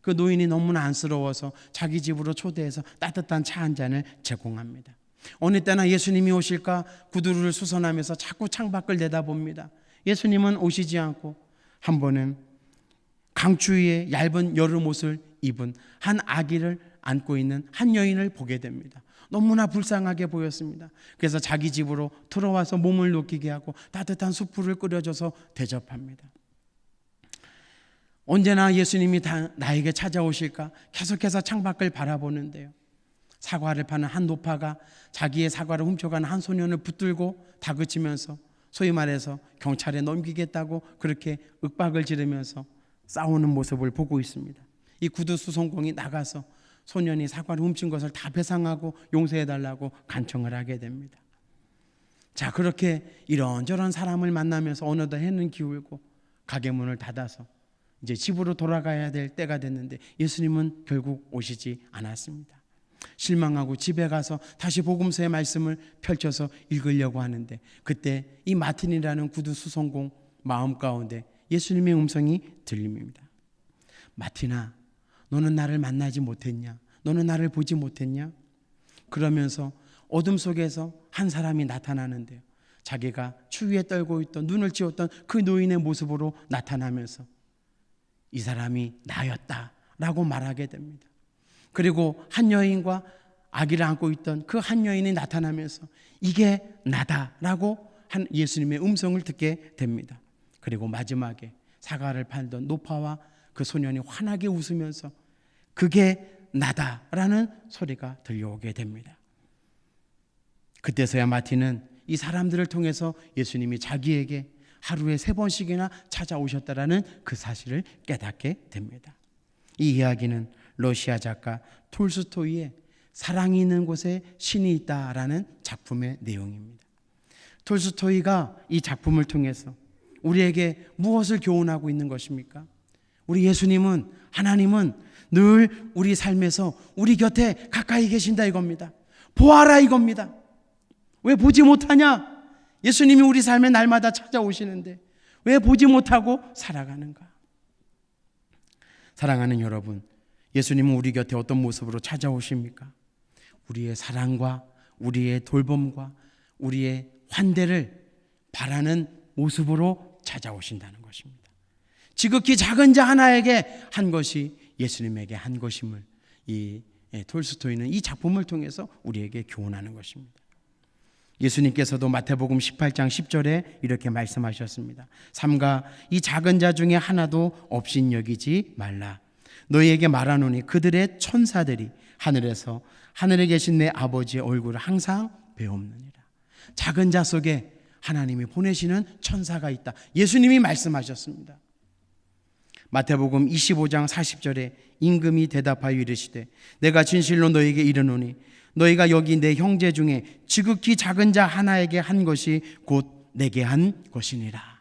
그 노인이 너무나 안쓰러워서 자기 집으로 초대해서 따뜻한 차 한 잔을 제공합니다. 어느 때나 예수님이 오실까 구두를 수선하면서 자꾸 창밖을 내다봅니다. 예수님은 오시지 않고 한 번은 강추위에 얇은 여름 옷을 입은 한 아기를 안고 있는 한 여인을 보게 됩니다. 너무나 불쌍하게 보였습니다. 그래서 자기 집으로 들어와서 몸을 녹이게 하고 따뜻한 수프를 끓여줘서 대접합니다. 언제나 예수님이 나에게 찾아오실까 계속해서 창밖을 바라보는데요. 사과를 파는 한 노파가 자기의 사과를 훔쳐가는 한 소년을 붙들고 다그치면서 소위 말해서 경찰에 넘기겠다고 그렇게 윽박을 지르면서 싸우는 모습을 보고 있습니다. 이 구두 수송공이 나가서 소년이 사과를 훔친 것을 다 배상하고 용서해달라고 간청을 하게 됩니다. 자, 그렇게 이런저런 사람을 만나면서 어느덧 해는 기울고 가게 문을 닫아서 이제 집으로 돌아가야 될 때가 됐는데 예수님은 결국 오시지 않았습니다. 실망하고 집에 가서 다시 복음서의 말씀을 펼쳐서 읽으려고 하는데 그때 이 마틴이라는 구두 수송공 마음 가운데 예수님의 음성이 들립니다. 마틴아, 너는 나를 만나지 못했냐? 너는 나를 보지 못했냐? 그러면서 어둠 속에서 한 사람이 나타나는데요. 자기가 추위에 떨고 있던 눈을 찌웠던 그 노인의 모습으로 나타나면서 이 사람이 나였다라고 말하게 됩니다. 그리고 한 여인과 아기를 안고 있던 그 한 여인이 나타나면서 이게 나다라고 한 예수님의 음성을 듣게 됩니다. 그리고 마지막에 사과를 팔던 노파와 그 소년이 환하게 웃으면서 그게 나다라는 소리가 들려오게 됩니다. 그때서야 마틴은 이 사람들을 통해서 예수님이 자기에게 하루에 3번씩이나 찾아오셨다라는 그 사실을 깨닫게 됩니다. 이 이야기는 러시아 작가 톨스토이의 사랑이 있는 곳에 신이 있다라는 작품의 내용입니다. 톨스토이가 이 작품을 통해서 우리에게 무엇을 교훈하고 있는 것입니까? 우리 예수님은, 하나님은 늘 우리 삶에서 우리 곁에 가까이 계신다 이겁니다. 보아라 이겁니다. 왜 보지 못하냐? 예수님이 우리 삶에 날마다 찾아오시는데 왜 보지 못하고 살아가는가? 사랑하는 여러분, 예수님은 우리 곁에 어떤 모습으로 찾아오십니까? 우리의 사랑과 우리의 돌봄과 우리의 환대를 바라는 모습으로 찾아오신다는 것입니다. 지극히 작은 자 하나에게 한 것이 예수님에게 한 것임을 이 톨스토이는 이 작품을 통해서 우리에게 교훈하는 것입니다. 예수님께서도 마태복음 18장 10절에 이렇게 말씀하셨습니다. 삼가 이 작은 자 중에 하나도 없인 여기지 말라. 너희에게 말하노니 그들의 천사들이 하늘에서 하늘에 계신 내 아버지의 얼굴을 항상 배옵느니라. 작은 자 속에 하나님이 보내시는 천사가 있다. 예수님이 말씀하셨습니다. 마태복음 25장 40절에 임금이 대답하여 이르시되 내가 진실로 너희에게 이르노니 너희가 여기 내 형제 중에 지극히 작은 자 하나에게 한 것이 곧 내게 한 것이니라.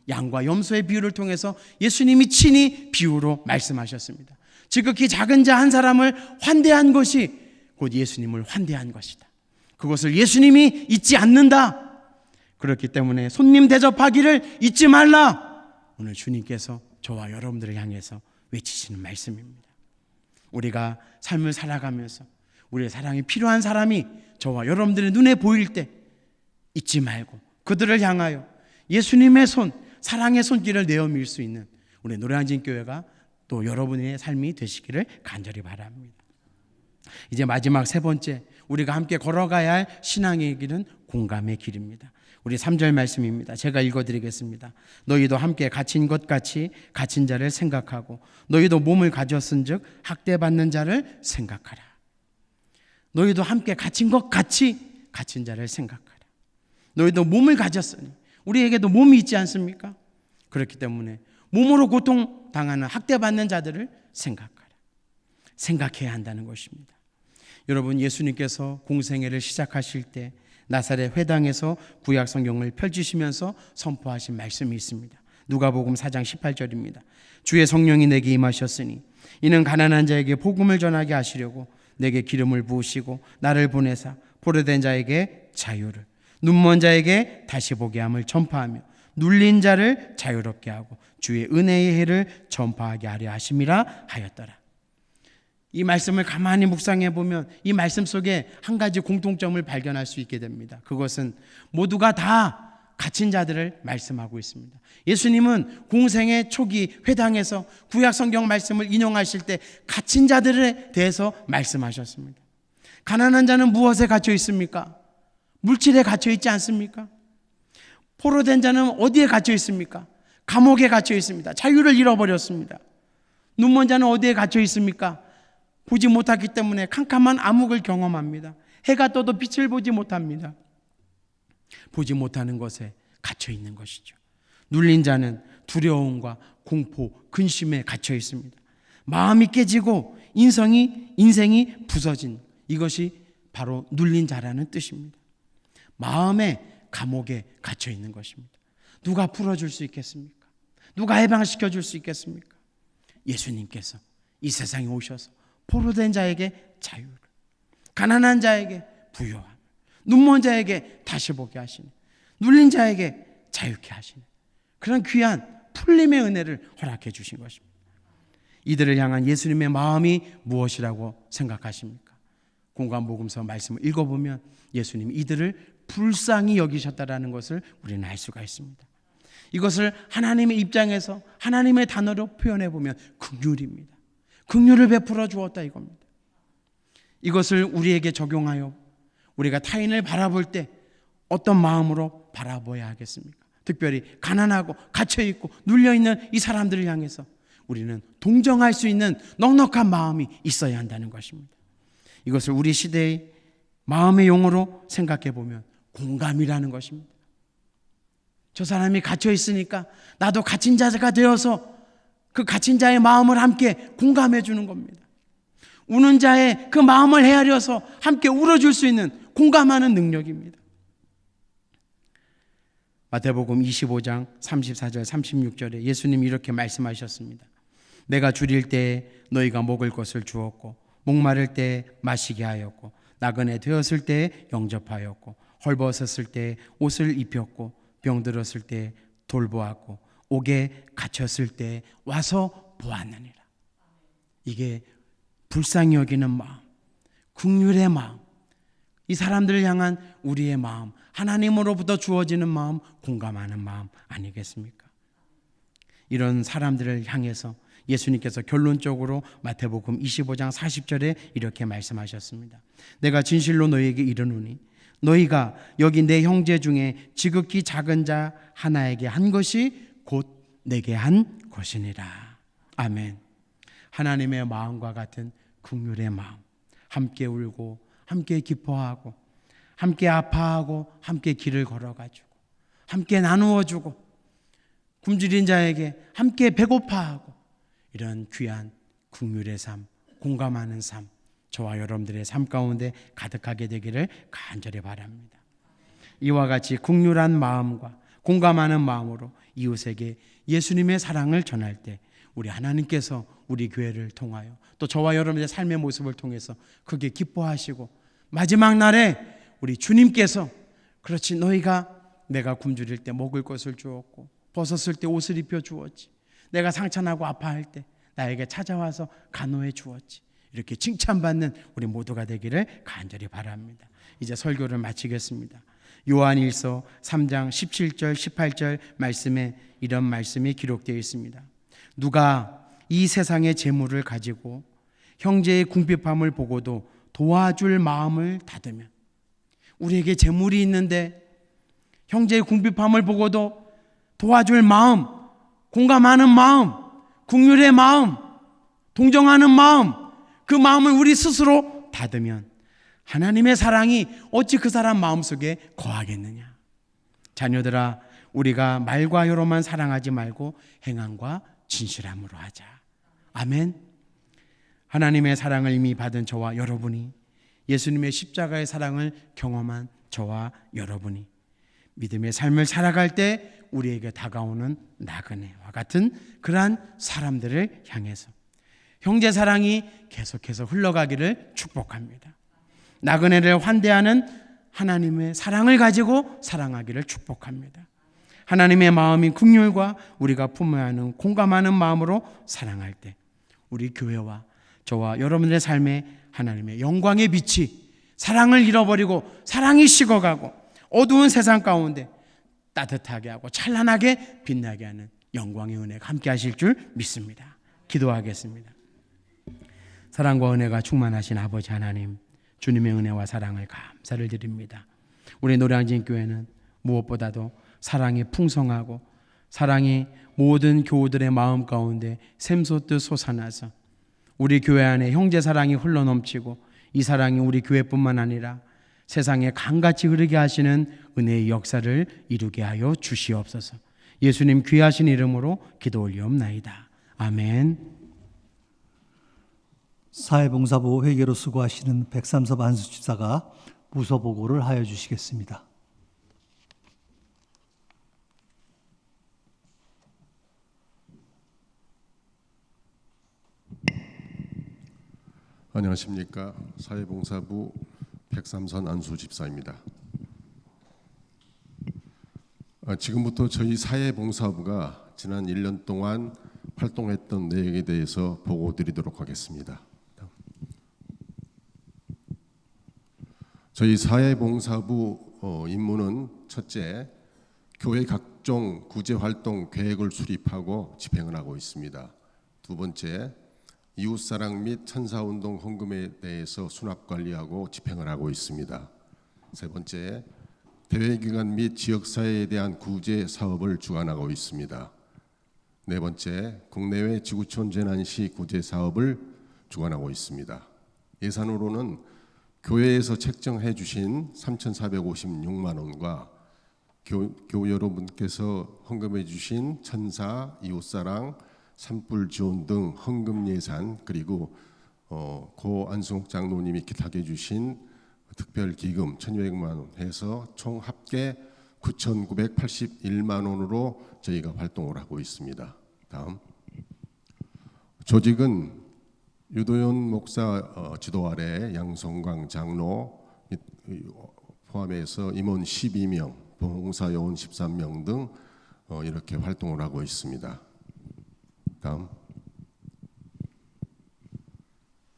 양과 염소의 비유를 통해서 예수님이 친히 비유로 말씀하셨습니다. 지극히 작은 자 한 사람을 환대한 것이 곧 예수님을 환대한 것이다. 그것을 예수님이 잊지 않는다. 그렇기 때문에 손님 대접하기를 잊지 말라. 오늘 주님께서 저와 여러분들을 향해서 외치시는 말씀입니다. 우리가 삶을 살아가면서 우리의 사랑이 필요한 사람이 저와 여러분들의 눈에 보일 때 잊지 말고 그들을 향하여 예수님의 손, 사랑의 손길을 내어밀 수 있는 우리 노량진 교회가 또 여러분의 삶이 되시기를 간절히 바랍니다. 이제 마지막 3번째, 우리가 함께 걸어가야 할 신앙의 길은 공감의 길입니다. 우리 3절 말씀입니다. 제가 읽어드리겠습니다. 너희도 함께 갇힌 것 같이 갇힌 자를 생각하고 너희도 몸을 가졌은 즉 학대받는 자를 생각하라. 너희도 함께 갇힌 것 같이 갇힌 자를 생각하라. 너희도 몸을 가졌으니 우리에게도 몸이 있지 않습니까? 그렇기 때문에 몸으로 고통당하는 학대받는 자들을 생각하라. 생각해야 한다는 것입니다. 여러분, 예수님께서 공생애를 시작하실 때 나사렛 회당에서 구약 성경을 펼치시면서 선포하신 말씀이 있습니다. 누가복음 4장 18절입니다. 주의 성령이 내게 임하셨으니 이는 가난한 자에게 복음을 전하게 하시려고 내게 기름을 부으시고 나를 보내사 포로된 자에게 자유를, 눈먼 자에게 다시 보게 함을 전파하며 눌린 자를 자유롭게 하고 주의 은혜의 해를 전파하게 하려 하심이라 하였더라. 이 말씀을 가만히 묵상해 보면 이 말씀 속에 한 가지 공통점을 발견할 수 있게 됩니다. 그것은 모두가 다 갇힌 자들을 말씀하고 있습니다. 예수님은 공생의 초기 회당에서 구약 성경 말씀을 인용하실 때 갇힌 자들에 대해서 말씀하셨습니다. 가난한 자는 무엇에 갇혀 있습니까? 물질에 갇혀 있지 않습니까? 포로된 자는 어디에 갇혀 있습니까? 감옥에 갇혀 있습니다. 자유를 잃어버렸습니다. 눈먼 자는 어디에 갇혀 있습니까? 보지 못하기 때문에 캄캄한 암흑을 경험합니다. 해가 떠도 빛을 보지 못합니다. 보지 못하는 것에 갇혀 있는 것이죠. 눌린 자는 두려움과 공포, 근심에 갇혀 있습니다. 마음이 깨지고 인생이 부서진 이것이 바로 눌린 자라는 뜻입니다. 마음의 감옥에 갇혀 있는 것입니다. 누가 풀어줄 수 있겠습니까? 누가 해방시켜 줄 수 있겠습니까? 예수님께서 이 세상에 오셔서 포로된 자에게 자유를, 가난한 자에게 부요함, 눈먼 자에게 다시 보게 하시는, 눌린 자에게 자유케 하시는 그런 귀한 풀림의 은혜를 허락해 주신 것입니다. 이들을 향한 예수님의 마음이 무엇이라고 생각하십니까? 공관복음서 말씀을 읽어보면 예수님이 이들을 불쌍히 여기셨다라는 것을 우리는 알 수가 있습니다. 이것을 하나님의 입장에서 하나님의 단어로 표현해 보면 긍휼입니다. 긍휼을 베풀어 주었다 이겁니다. 이것을 우리에게 적용하여 우리가 타인을 바라볼 때 어떤 마음으로 바라봐야 하겠습니까? 특별히 가난하고 갇혀있고 눌려있는 이 사람들을 향해서 우리는 동정할 수 있는 넉넉한 마음이 있어야 한다는 것입니다. 이것을 우리 시대의 마음의 용어로 생각해 보면 공감이라는 것입니다. 저 사람이 갇혀 있으니까 나도 갇힌 자가 되어서 그 갇힌 자의 마음을 함께 공감해 주는 겁니다. 우는 자의 그 마음을 헤아려서 함께 울어줄 수 있는 공감하는 능력입니다. 마태복음 25장 34절 36절에 예수님이 이렇게 말씀하셨습니다. 내가 줄일 때에 너희가 먹을 것을 주었고 목마를 때에 마시게 하였고 나그네 되었을 때에 영접하였고 헐벗었을 때에 옷을 입혔고 병들었을 때에 돌보았고 옥에 갇혔을 때에 와서 보았느니라. 이게 불쌍히 여기는 마음, 긍휼의 마음, 이 사람들을 향한 우리의 마음, 하나님으로부터 주어지는 마음, 공감하는 마음 아니겠습니까? 이런 사람들을 향해서 예수님께서 결론적으로 마태복음 25장 40절에 이렇게 말씀하셨습니다. 내가 진실로 너희에게 이르노니 너희가 여기 내 형제 중에 지극히 작은 자 하나에게 한 것이 곧 내게 한 것이니라. 아멘. 하나님의 마음과 같은 긍휼의 마음, 함께 울고 함께 기뻐하고 함께 아파하고 함께 길을 걸어가지고 함께 나누어주고 굶주린 자에게 함께 배고파하고 이런 귀한 긍휼의 삶, 공감하는 삶, 저와 여러분들의 삶 가운데 가득하게 되기를 간절히 바랍니다. 이와 같이 긍휼한 마음과 공감하는 마음으로 이웃에게 예수님의 사랑을 전할 때 우리 하나님께서 우리 교회를 통하여 또 저와 여러분의 삶의 모습을 통해서 크게 기뻐하시고 마지막 날에 우리 주님께서 그렇지 너희가 내가 굶주릴 때 먹을 것을 주었고 벗었을 때 옷을 입혀 주었지, 내가 상처나고 아파할 때 나에게 찾아와서 간호해 주었지, 이렇게 칭찬받는 우리 모두가 되기를 간절히 바랍니다. 이제 설교를 마치겠습니다. 요한일서 3장 17절 18절 말씀에 이런 말씀이 기록되어 있습니다. 누가 이 세상의 재물을 가지고 형제의 궁핍함을 보고도 도와줄 마음을 닫으면, 우리에게 재물이 있는데 형제의 궁핍함을 보고도 도와줄 마음, 공감하는 마음, 긍휼의 마음, 동정하는 마음, 그 마음을 우리 스스로 닫으면 하나님의 사랑이 어찌 그 사람 마음속에 거하겠느냐. 자녀들아, 우리가 말과 혀로만 사랑하지 말고 행함과 진실함으로 하자. 아멘. 하나님의 사랑을 이미 받은 저와 여러분이, 예수님의 십자가의 사랑을 경험한 저와 여러분이 믿음의 삶을 살아갈 때 우리에게 다가오는 나그네와 같은 그러한 사람들을 향해서 형제 사랑이 계속해서 흘러가기를 축복합니다. 나그네를 환대하는 하나님의 사랑을 가지고 사랑하기를 축복합니다. 하나님의 마음이 긍휼과 우리가 품어야 하는 공감하는 마음으로 사랑할 때 우리 교회와 저와 여러분들의 삶에 하나님의 영광의 빛이 사랑을 잃어버리고 사랑이 식어가고 어두운 세상 가운데 따뜻하게 하고 찬란하게 빛나게 하는 영광의 은혜가 함께 하실 줄 믿습니다. 기도하겠습니다. 사랑과 은혜가 충만하신 아버지 하나님, 주님의 은혜와 사랑을 감사를 드립니다. 우리 노량진 교회는 무엇보다도 사랑이 풍성하고 사랑이 모든 교우들의 마음 가운데 샘솟듯 솟아나서 우리 교회 안에 형제 사랑이 흘러넘치고 이 사랑이 우리 교회뿐만 아니라 세상에 강같이 흐르게 하시는 은혜의 역사를 이루게 하여 주시옵소서. 예수님 귀하신 이름으로 기도 올리옵나이다. 아멘. 사회봉사부 회계로 수고하시는 백삼섭 안수집사가 부서 보고를 하여 주시겠습니다. 안녕하십니까. 사회봉사부 백삼선 안수집사입니다. 지금부터 저희 사회봉사부가 지난 1년 동안 활동했던 내용에 대해서 보고드리도록 하겠습니다. 저희 사회봉사부 임무는 첫째, 교회 각종 구제활동 계획을 수립하고 집행을 하고 있습니다. 두 번째, 이웃사랑 및 천사운동 헌금에 대해서 수납관리하고 집행을 하고 있습니다. 세 번째, 대외기관 및 지역사회에 대한 구제 사업을 주관하고 있습니다. 네 번째, 국내외 지구촌 재난시 구제 사업을 주관하고 있습니다. 예산으로는 교회에서 책정해 주신 3,456만 원과 교우 여러분께서 헌금해 주신 천사, 이웃사랑, 산불 지원 등 헌금 예산, 그리고 고 안승옥 장로님이 기탁해 주신 특별 기금 1,200만 원 해서 총 합계 9,981만 원으로 저희가 활동을 하고 있습니다. 다음, 조직은 유도현 목사 지도 아래 양성광 장로 포함해서 임원 12명, 봉사요원 13명 등 이렇게 활동을 하고 있습니다. 다음,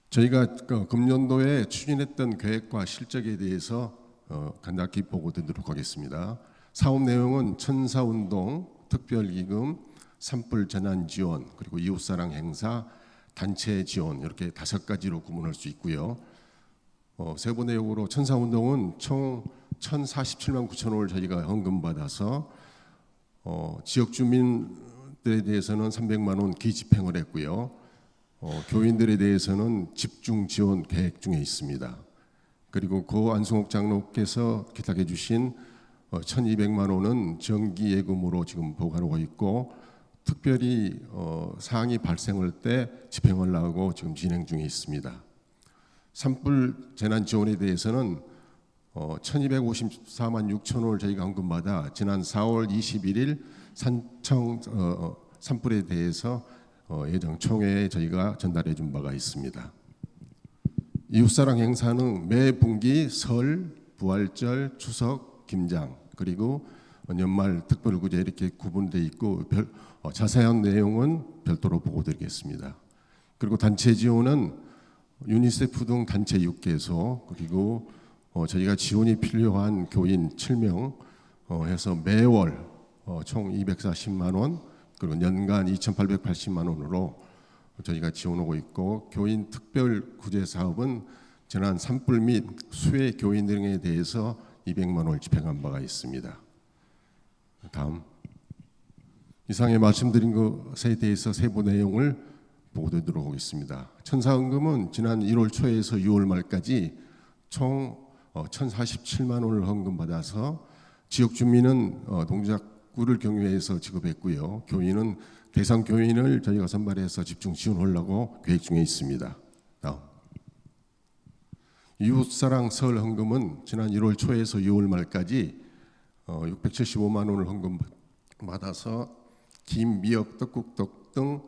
저희가 금년도에 추진했던 계획과 실적에 대해서 간략히 보고드리도록 하겠습니다. 사업 내용은 천사운동, 특별기금, 산불 재난 지원, 그리고 이웃사랑 행사, 단체 지원 이렇게 5가지로 구분할 수 있고요. 세부 내용으로 천사운동은 총 1,047만 9천 원을 저희가 헌금 받아서 지역 주민들에 대해서는 300만 원 기집행을 했고요. 교인들에 대해서는 집중 지원 계획 중에 있습니다. 그리고 고 안승옥 장로께서 기탁해 주신 1,200만 원은 정기 예금으로 지금 보관하고 있고, 특별히 사항이 발생할 때 집행을 하고 지금 진행 중에 있습니다. 산불 재난 지원에 대해서는 1,254만 6천 원을 저희가 헌금받아 지난 4월 21일 산청 산불에 대해서 예정 총회에 저희가 전달해 준 바가 있습니다. 이웃사랑 행사는 매 분기 설, 부활절, 추석, 김장, 그리고 연말 특별구제 이렇게 구분되어 있고 자세한 내용은 별도로 보고드리겠습니다. 그리고 단체 지원은 유니세프 등 단체 6개소, 그리고 저희가 지원이 필요한 교인 7명 해서 매월 총 240만 원, 그리고 연간 2,880만 원으로 저희가 지원하고 있고, 교인 특별 구제 사업은 지난 산불 및 수해 교인 등에 대해서 200만 원을 집행한 바가 있습니다. 다음, 이상에 말씀드린 것에 대해서 세부 내용을 보고드리도록 하겠습니다. 천사헌금은 지난 1월 초에서 6월 말까지 총 1,047만 원을 헌금받아서 지역 주민은 동작구를 경유해서 지급했고요. 교인은 대상 교인을 저희가 선발해서 집중 지원하려고 계획 중에 있습니다. 다음, 이웃사랑 설 헌금은 지난 1월 초에서 6월 말까지 675만 원을 헌금받아서 김, 미역, 떡국떡 등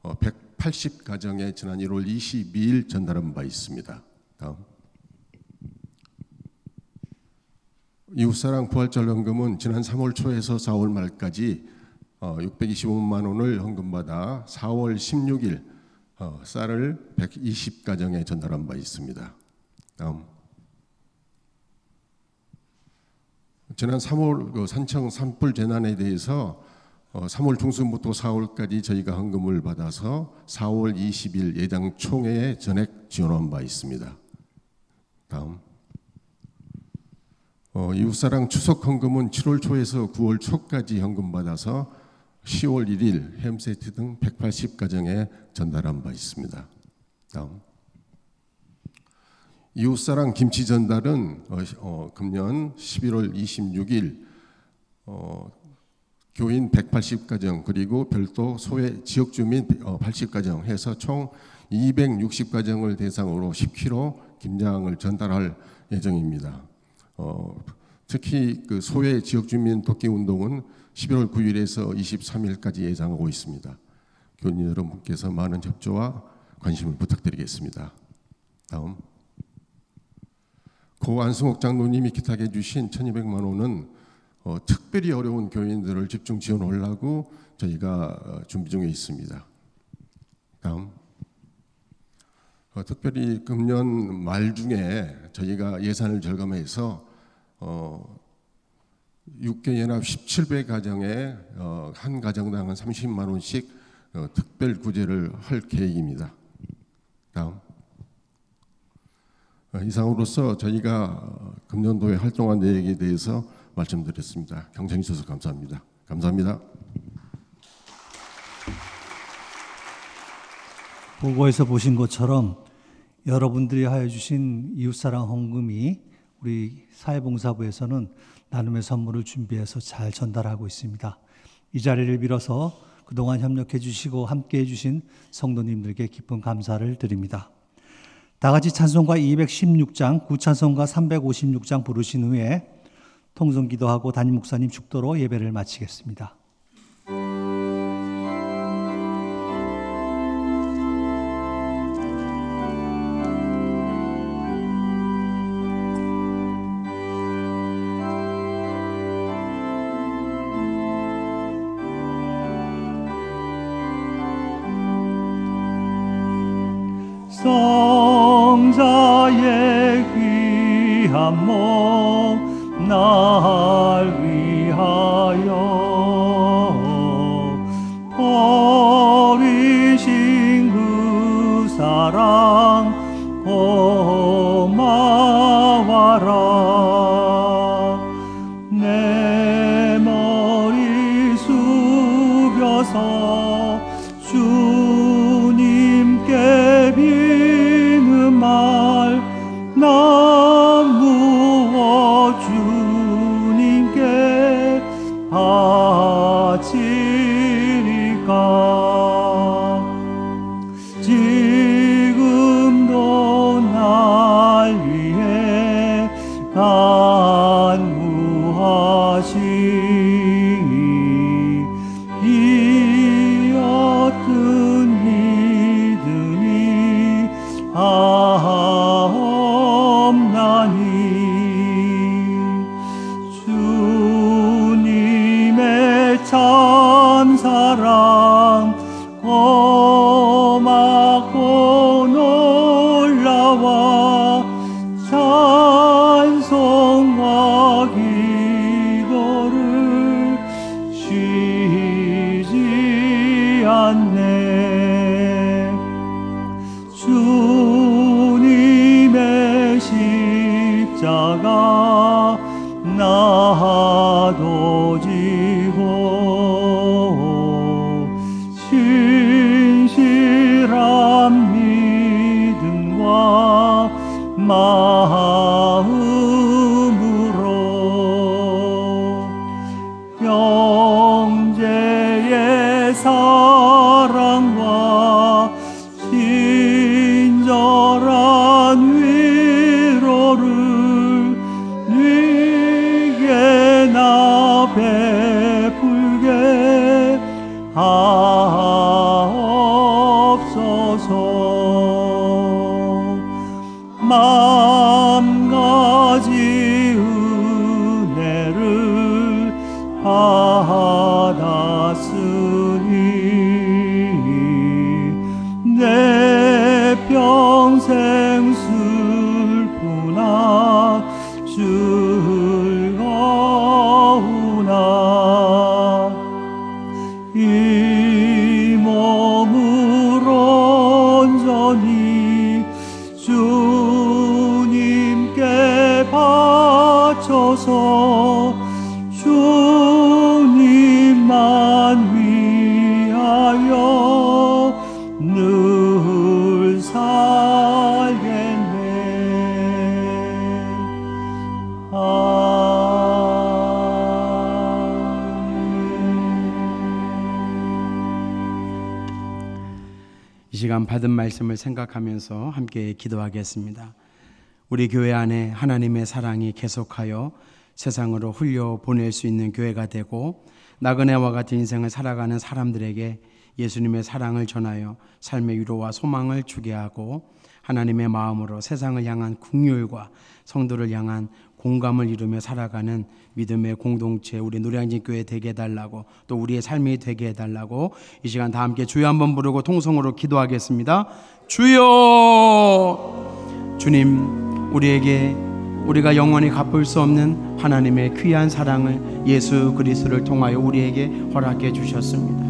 180가정에 지난 1월 22일 전달한 바 있습니다. 다음, 이웃사랑 부활절 헌금은 지난 3월 초에서 4월 말까지 625만 원을 헌금받아 4월 16일 쌀을 120가정에 전달한 바 있습니다. 다음. 지난 3월 산청 산불 재난에 대해서 3월 중순부터 4월까지 저희가 헌금을 받아서 4월 20일 예당 총회에 전액 지원한 바 있습니다. 다음. 이웃사랑 추석 헌금은 7월 초에서 9월 초까지 헌금 받아서 10월 1일 햄 세트 등 180가정에 전달한 바 있습니다. 다음. 이웃사랑 김치 전달은 금년 11월 26일 교인 180가정 그리고 별도 소외 지역주민 80가정 해서 총 260가정을 대상으로 10kg 김장을 전달할 예정입니다. 특히 그 소외 지역주민 돕기 운동은 11월 9일에서 23일까지 예정하고 있습니다. 교인 여러분께서 많은 협조와 관심을 부탁드리겠습니다. 다음. 고 안승옥 장로님이 기탁해 주신 1,200만 원은 특별히 어려운 교인들을 집중 지원하려고 저희가 준비 중에 있습니다. 다음. 특별히 금년 말 중에 저희가 예산을 절감해서 6개 연합 17배 가정에 한 가정당 30만 원씩 특별 구제를 할 계획입니다. 다음. 이상으로서 저희가 금년도에 활동한 내역에 대해서 말씀드렸습니다. 경청해 주셔서 감사합니다. 감사합니다. 보고에서 보신 것처럼 여러분들이 하여 주신 이웃사랑 헌금이 우리 사회봉사부에서는 나눔의 선물을 준비해서 잘 전달하고 있습니다. 이 자리를 빌어서 그동안 협력해 주시고 함께해 주신 성도님들께 깊은 감사를 드립니다. 다 같이 찬송가 216장, 구찬송가 356장 부르신 후에 통성기도하고 담임 목사님 축도로 예배를 마치겠습니다. 성자의 귀한 몸 날 위하여 버리신 그 사랑 고마워라. 내 머리 숙여서 주님께 비는 말 난 무엇 주님께 바치리까. 지금도 날 위해 간구하시니 이 어떤 믿음이 없나니. 주님의 참사랑 고맙고 놀라와 찬송과 기도를 쉬지 않네. 주 평생 슬프나 즐거우나 이 몸을 온전히 주님께 바쳐서 주님만 위하여 늘 살겠네. 이 시간 받은 말씀을 생각하면서 함께 기도하겠습니다. 우리 교회 안에 하나님의 사랑이 계속하여 세상으로 흘려 보낼 수 있는 교회가 되고 나그네와 같은 인생을 살아가는 사람들에게 예수님의 사랑을 전하여 삶의 위로와 소망을 주게 하고 하나님의 마음으로 세상을 향한 긍휼과 성도를 향한 공감을 이루며 살아가는 믿음의 공동체 우리 노량진 교회 되게 해달라고 또 우리의 삶이 되게 해달라고 이 시간 다 함께 주여 한번 부르고 통성으로 기도하겠습니다. 주여! 주님, 우리에게 우리가 영원히 갚을 수 없는 하나님의 귀한 사랑을 예수 그리스도를 통하여 우리에게 허락해 주셨습니다.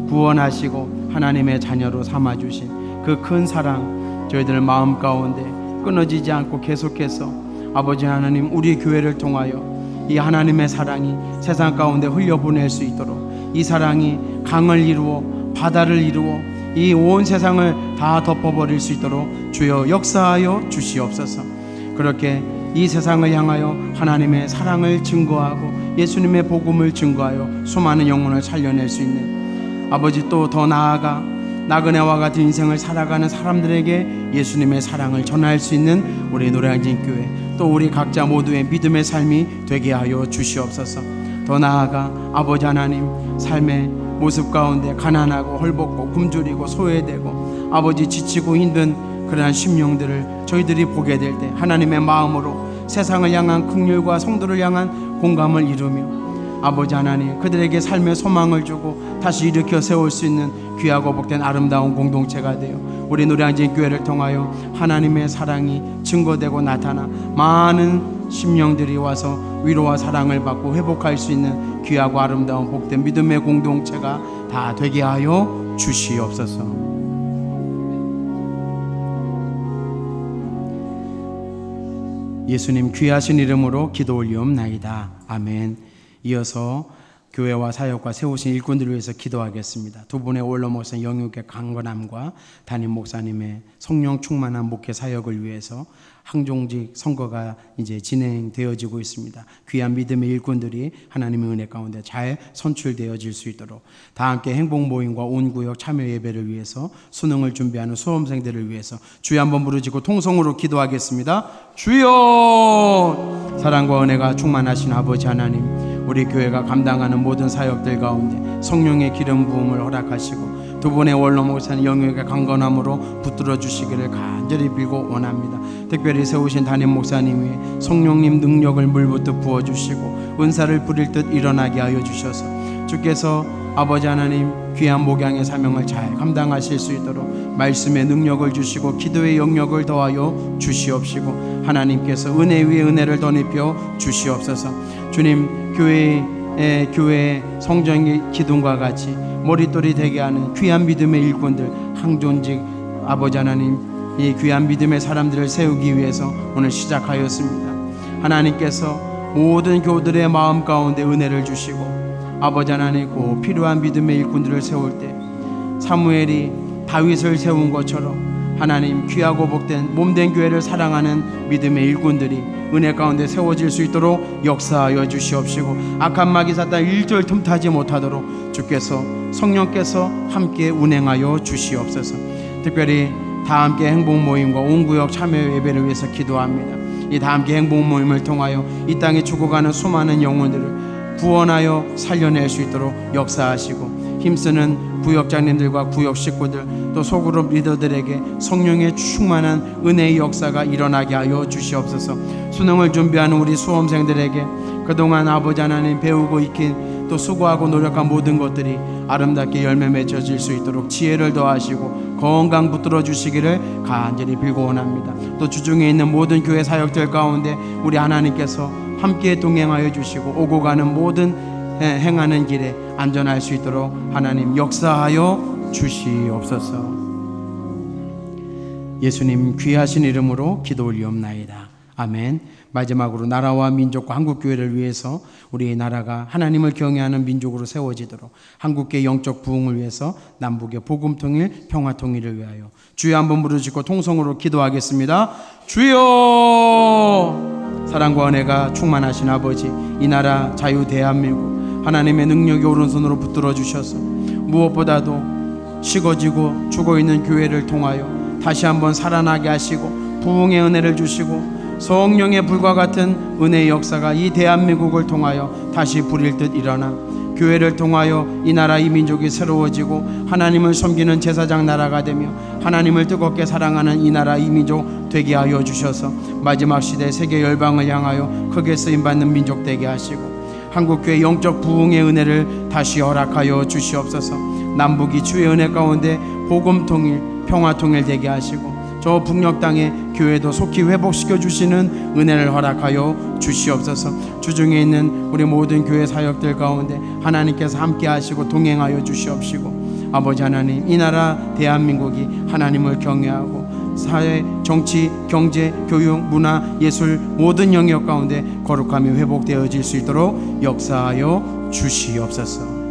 구원하시고 하나님의 자녀로 삼아주신 그 큰 사랑 저희들 마음 가운데 끊어지지 않고 계속해서 아버지 하나님 우리 교회를 통하여 이 하나님의 사랑이 세상 가운데 흘려보낼 수 있도록 이 사랑이 강을 이루어 바다를 이루어 이 온 세상을 다 덮어버릴 수 있도록 주여 역사하여 주시옵소서. 그렇게 이 세상을 향하여 하나님의 사랑을 증거하고 예수님의 복음을 증거하여 수많은 영혼을 살려낼 수 있는 아버지 또 더 나아가 나그네와 같은 인생을 살아가는 사람들에게 예수님의 사랑을 전할 수 있는 우리 노량진 교회 또 우리 각자 모두의 믿음의 삶이 되게 하여 주시옵소서. 더 나아가 아버지 하나님 삶의 모습 가운데 가난하고 헐벗고 굶주리고 소외되고 아버지 지치고 힘든 그러한 심령들을 저희들이 보게 될 때 하나님의 마음으로 세상을 향한 긍휼과 성도를 향한 공감을 이루며 아버지 하나님 그들에게 삶의 소망을 주고 다시 일으켜 세울 수 있는 귀하고 복된 아름다운 공동체가 되어 우리 노량진 교회를 통하여 하나님의 사랑이 증거되고 나타나 많은 심령들이 와서 위로와 사랑을 받고 회복할 수 있는 귀하고 아름다운 복된 믿음의 공동체가 다 되게 하여 주시옵소서. 예수님 귀하신 이름으로 기도 올리옵나이다. 아멘. 이어서 교회와 사역과 세우신 일꾼들을 위해서 기도하겠습니다. 두 분의 원로 목사 영육의 강건함과 담임 목사님의 성령 충만한 목회 사역을 위해서 항종직 선거가 이제 진행되어지고 있습니다. 귀한 믿음의 일꾼들이 하나님의 은혜 가운데 잘 선출되어질 수 있도록 다 함께 행복 모임과 온 구역 참여 예배를 위해서 수능을 준비하는 수험생들을 위해서 주여 한번 부르짖고 통성으로 기도하겠습니다. 주여! 사랑과 은혜가 충만하신 아버지 하나님, 우리 교회가 감당하는 모든 사역들 가운데 성령의 기름 부음을 허락하시고 두 분의 원로 목사님 영역의 강건함으로 붙들어 주시기를 간절히 빌고 원합니다. 특별히 세우신 담임 목사님 위에 성령님 능력을 물붓듯 부어주시고 은사를 부릴 듯 일어나게 하여 주셔서 주께서 아버지 하나님 귀한 목양의 사명을 잘 감당하실 수 있도록 말씀의 능력을 주시고 기도의 영역을 더하여 주시옵시고 하나님께서 은혜 위에 은혜를 덧입혀 주시옵소서. 주님 교회 성전의 기둥과 같이 머릿돌이 되게 하는 귀한 믿음의 일꾼들 항존직 아버지 하나님 이 귀한 믿음의 사람들을 세우기 위해서 오늘 시작하였습니다. 하나님께서 모든 교우들의 마음 가운데 은혜를 주시고 아버지 하나님 꼭 필요한 믿음의 일꾼들을 세울 때 사무엘이 다윗을 세운 것처럼 하나님 귀하고 복된 몸된 교회를 사랑하는 믿음의 일꾼들이 은혜 가운데 세워질 수 있도록 역사하여 주시옵시고 악한 마귀 사탄 일절 틈타지 못하도록 주께서 성령께서 함께 운행하여 주시옵소서. 특별히 다 함께 행복 모임과 온 구역 참여 예배를 위해서 기도합니다. 이 다 함께 행복 모임을 통하여 이 땅에 죽어가는 수많은 영혼들을 구원하여 살려낼 수 있도록 역사하시고 힘쓰는 구역장님들과 구역 식구들 또 소그룹 리더들에게 성령의 충만한 은혜의 역사가 일어나게 하여 주시옵소서. 수능을 준비하는 우리 수험생들에게 그동안 아버지 하나님 배우고 익힌 또 수고하고 노력한 모든 것들이 아름답게 열매 맺어질 수 있도록 지혜를 더하시고 건강 붙들어 주시기를 간절히 빌고 원합니다. 또 주중에 있는 모든 교회 사역들 가운데 우리 하나님께서 함께 동행하여 주시고 오고 가는 모든 행하는 길에 안전할 수 있도록 하나님 역사하여 주시옵소서. 예수님 귀하신 이름으로 기도 올리옵나이다. 아멘. 마지막으로 나라와 민족과 한국교회를 위해서 우리 나라가 하나님을 경외하는 민족으로 세워지도록 한국교회 영적 부흥을 위해서 남북의 복음통일 평화통일을 위하여 주여 한번 부르짖고 통성으로 기도하겠습니다. 주여, 사랑과 은혜가 충만하신 아버지, 이 나라 자유 대한민국 하나님의 능력이 오른손으로 붙들어 주셔서 무엇보다도 식어지고 죽어있는 교회를 통하여 다시 한번 살아나게 하시고 부흥의 은혜를 주시고 성령의 불과 같은 은혜의 역사가 이 대한민국을 통하여 다시 불일 듯 일어나 교회를 통하여 이 나라 이 민족이 새로워지고 하나님을 섬기는 제사장 나라가 되며 하나님을 뜨겁게 사랑하는 이 나라 이 민족 되게 하여 주셔서 마지막 시대 세계 열방을 향하여 크게 쓰임받는 민족 되게 하시고 한국교회 영적 부흥의 은혜를 다시 허락하여 주시옵소서. 남북이 주의 은혜 가운데 복음통일 평화통일 되게 하시고 저 북녘 땅에 교회도 속히 회복시켜 주시는 은혜를 허락하여 주시옵소서. 주중에 있는 우리 모든 교회 사역들 가운데 하나님께서 함께 하시고 동행하여 주시옵시고 아버지 하나님, 이 나라 대한민국이 하나님을 경외하고 사회, 정치, 경제, 교육, 문화, 예술 모든 영역 가운데 거룩함이 회복되어질 수 있도록 역사하여 주시옵소서.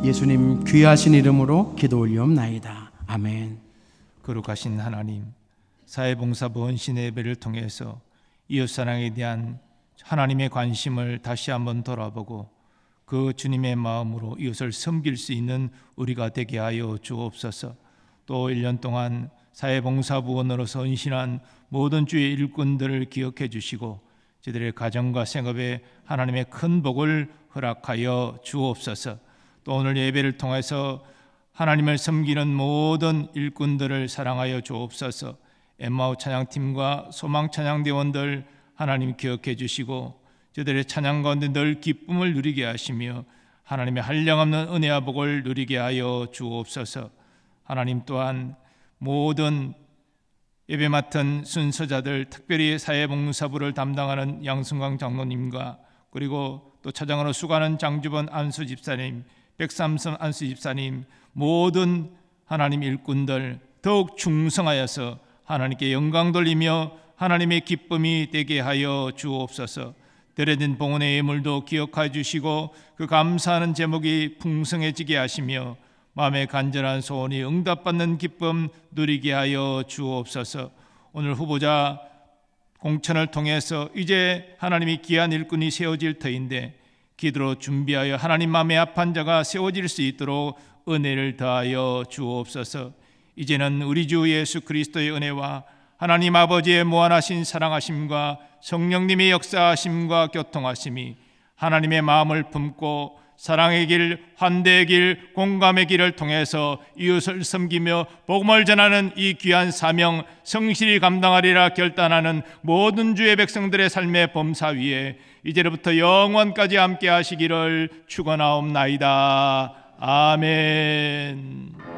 예수님 귀하신 이름으로 기도 올리옵나이다. 아멘. 거룩하신 하나님, 사회봉사부 헌신의 예배를 통해서 이웃사랑에 대한 하나님의 관심을 다시 한번 돌아보고 그 주님의 마음으로 이웃을 섬길 수 있는 우리가 되게 하여 주옵소서. 또 1년 동안 사회봉사부원으로서 헌신한 모든 주의 일꾼들을 기억해 주시고 저들의 가정과 생업에 하나님의 큰 복을 허락하여 주옵소서. 또 오늘 예배를 통해서 하나님을 섬기는 모든 일꾼들을 사랑하여 주옵소서. 엠마오 찬양팀과 소망 찬양대원들 하나님 기억해 주시고 저들의 찬양 가운데 늘 기쁨을 누리게 하시며 하나님의 한량없는 은혜와 복을 누리게 하여 주옵소서. 하나님 또한 모든 예배 맡은 순서자들, 특별히 사회봉사부를 담당하는 양승광 장로님과 그리고 또 차장으로 수고하는 장주번 안수 집사님, 백삼선 안수 집사님, 모든 하나님 일꾼들 더욱 충성하여서 하나님께 영광 돌리며 하나님의 기쁨이 되게 하여 주옵소서. 드려진 봉헌의 예물도 기억하여 주시고 그 감사하는 제목이 풍성해지게 하시며 마음의 간절한 소원이 응답받는 기쁨 누리게 하여 주옵소서. 오늘 후보자 공천을 통해서 이제 하나님이 귀한 일꾼이 세워질 터인데 기도로 준비하여 하나님 마음에 합한 자가 세워질 수 있도록 은혜를 더하여 주옵소서. 이제는 우리 주 예수 그리스도의 은혜와 하나님 아버지의 무한하신 사랑하심과 성령님의 역사하심과 교통하심이 하나님의 마음을 품고 사랑의 길, 환대의 길, 공감의 길을 통해서 이웃을 섬기며 복음을 전하는 이 귀한 사명 성실히 감당하리라 결단하는 모든 주의 백성들의 삶의 범사 위에 이제로부터 영원까지 함께 하시기를 축원하옵나이다. 아멘.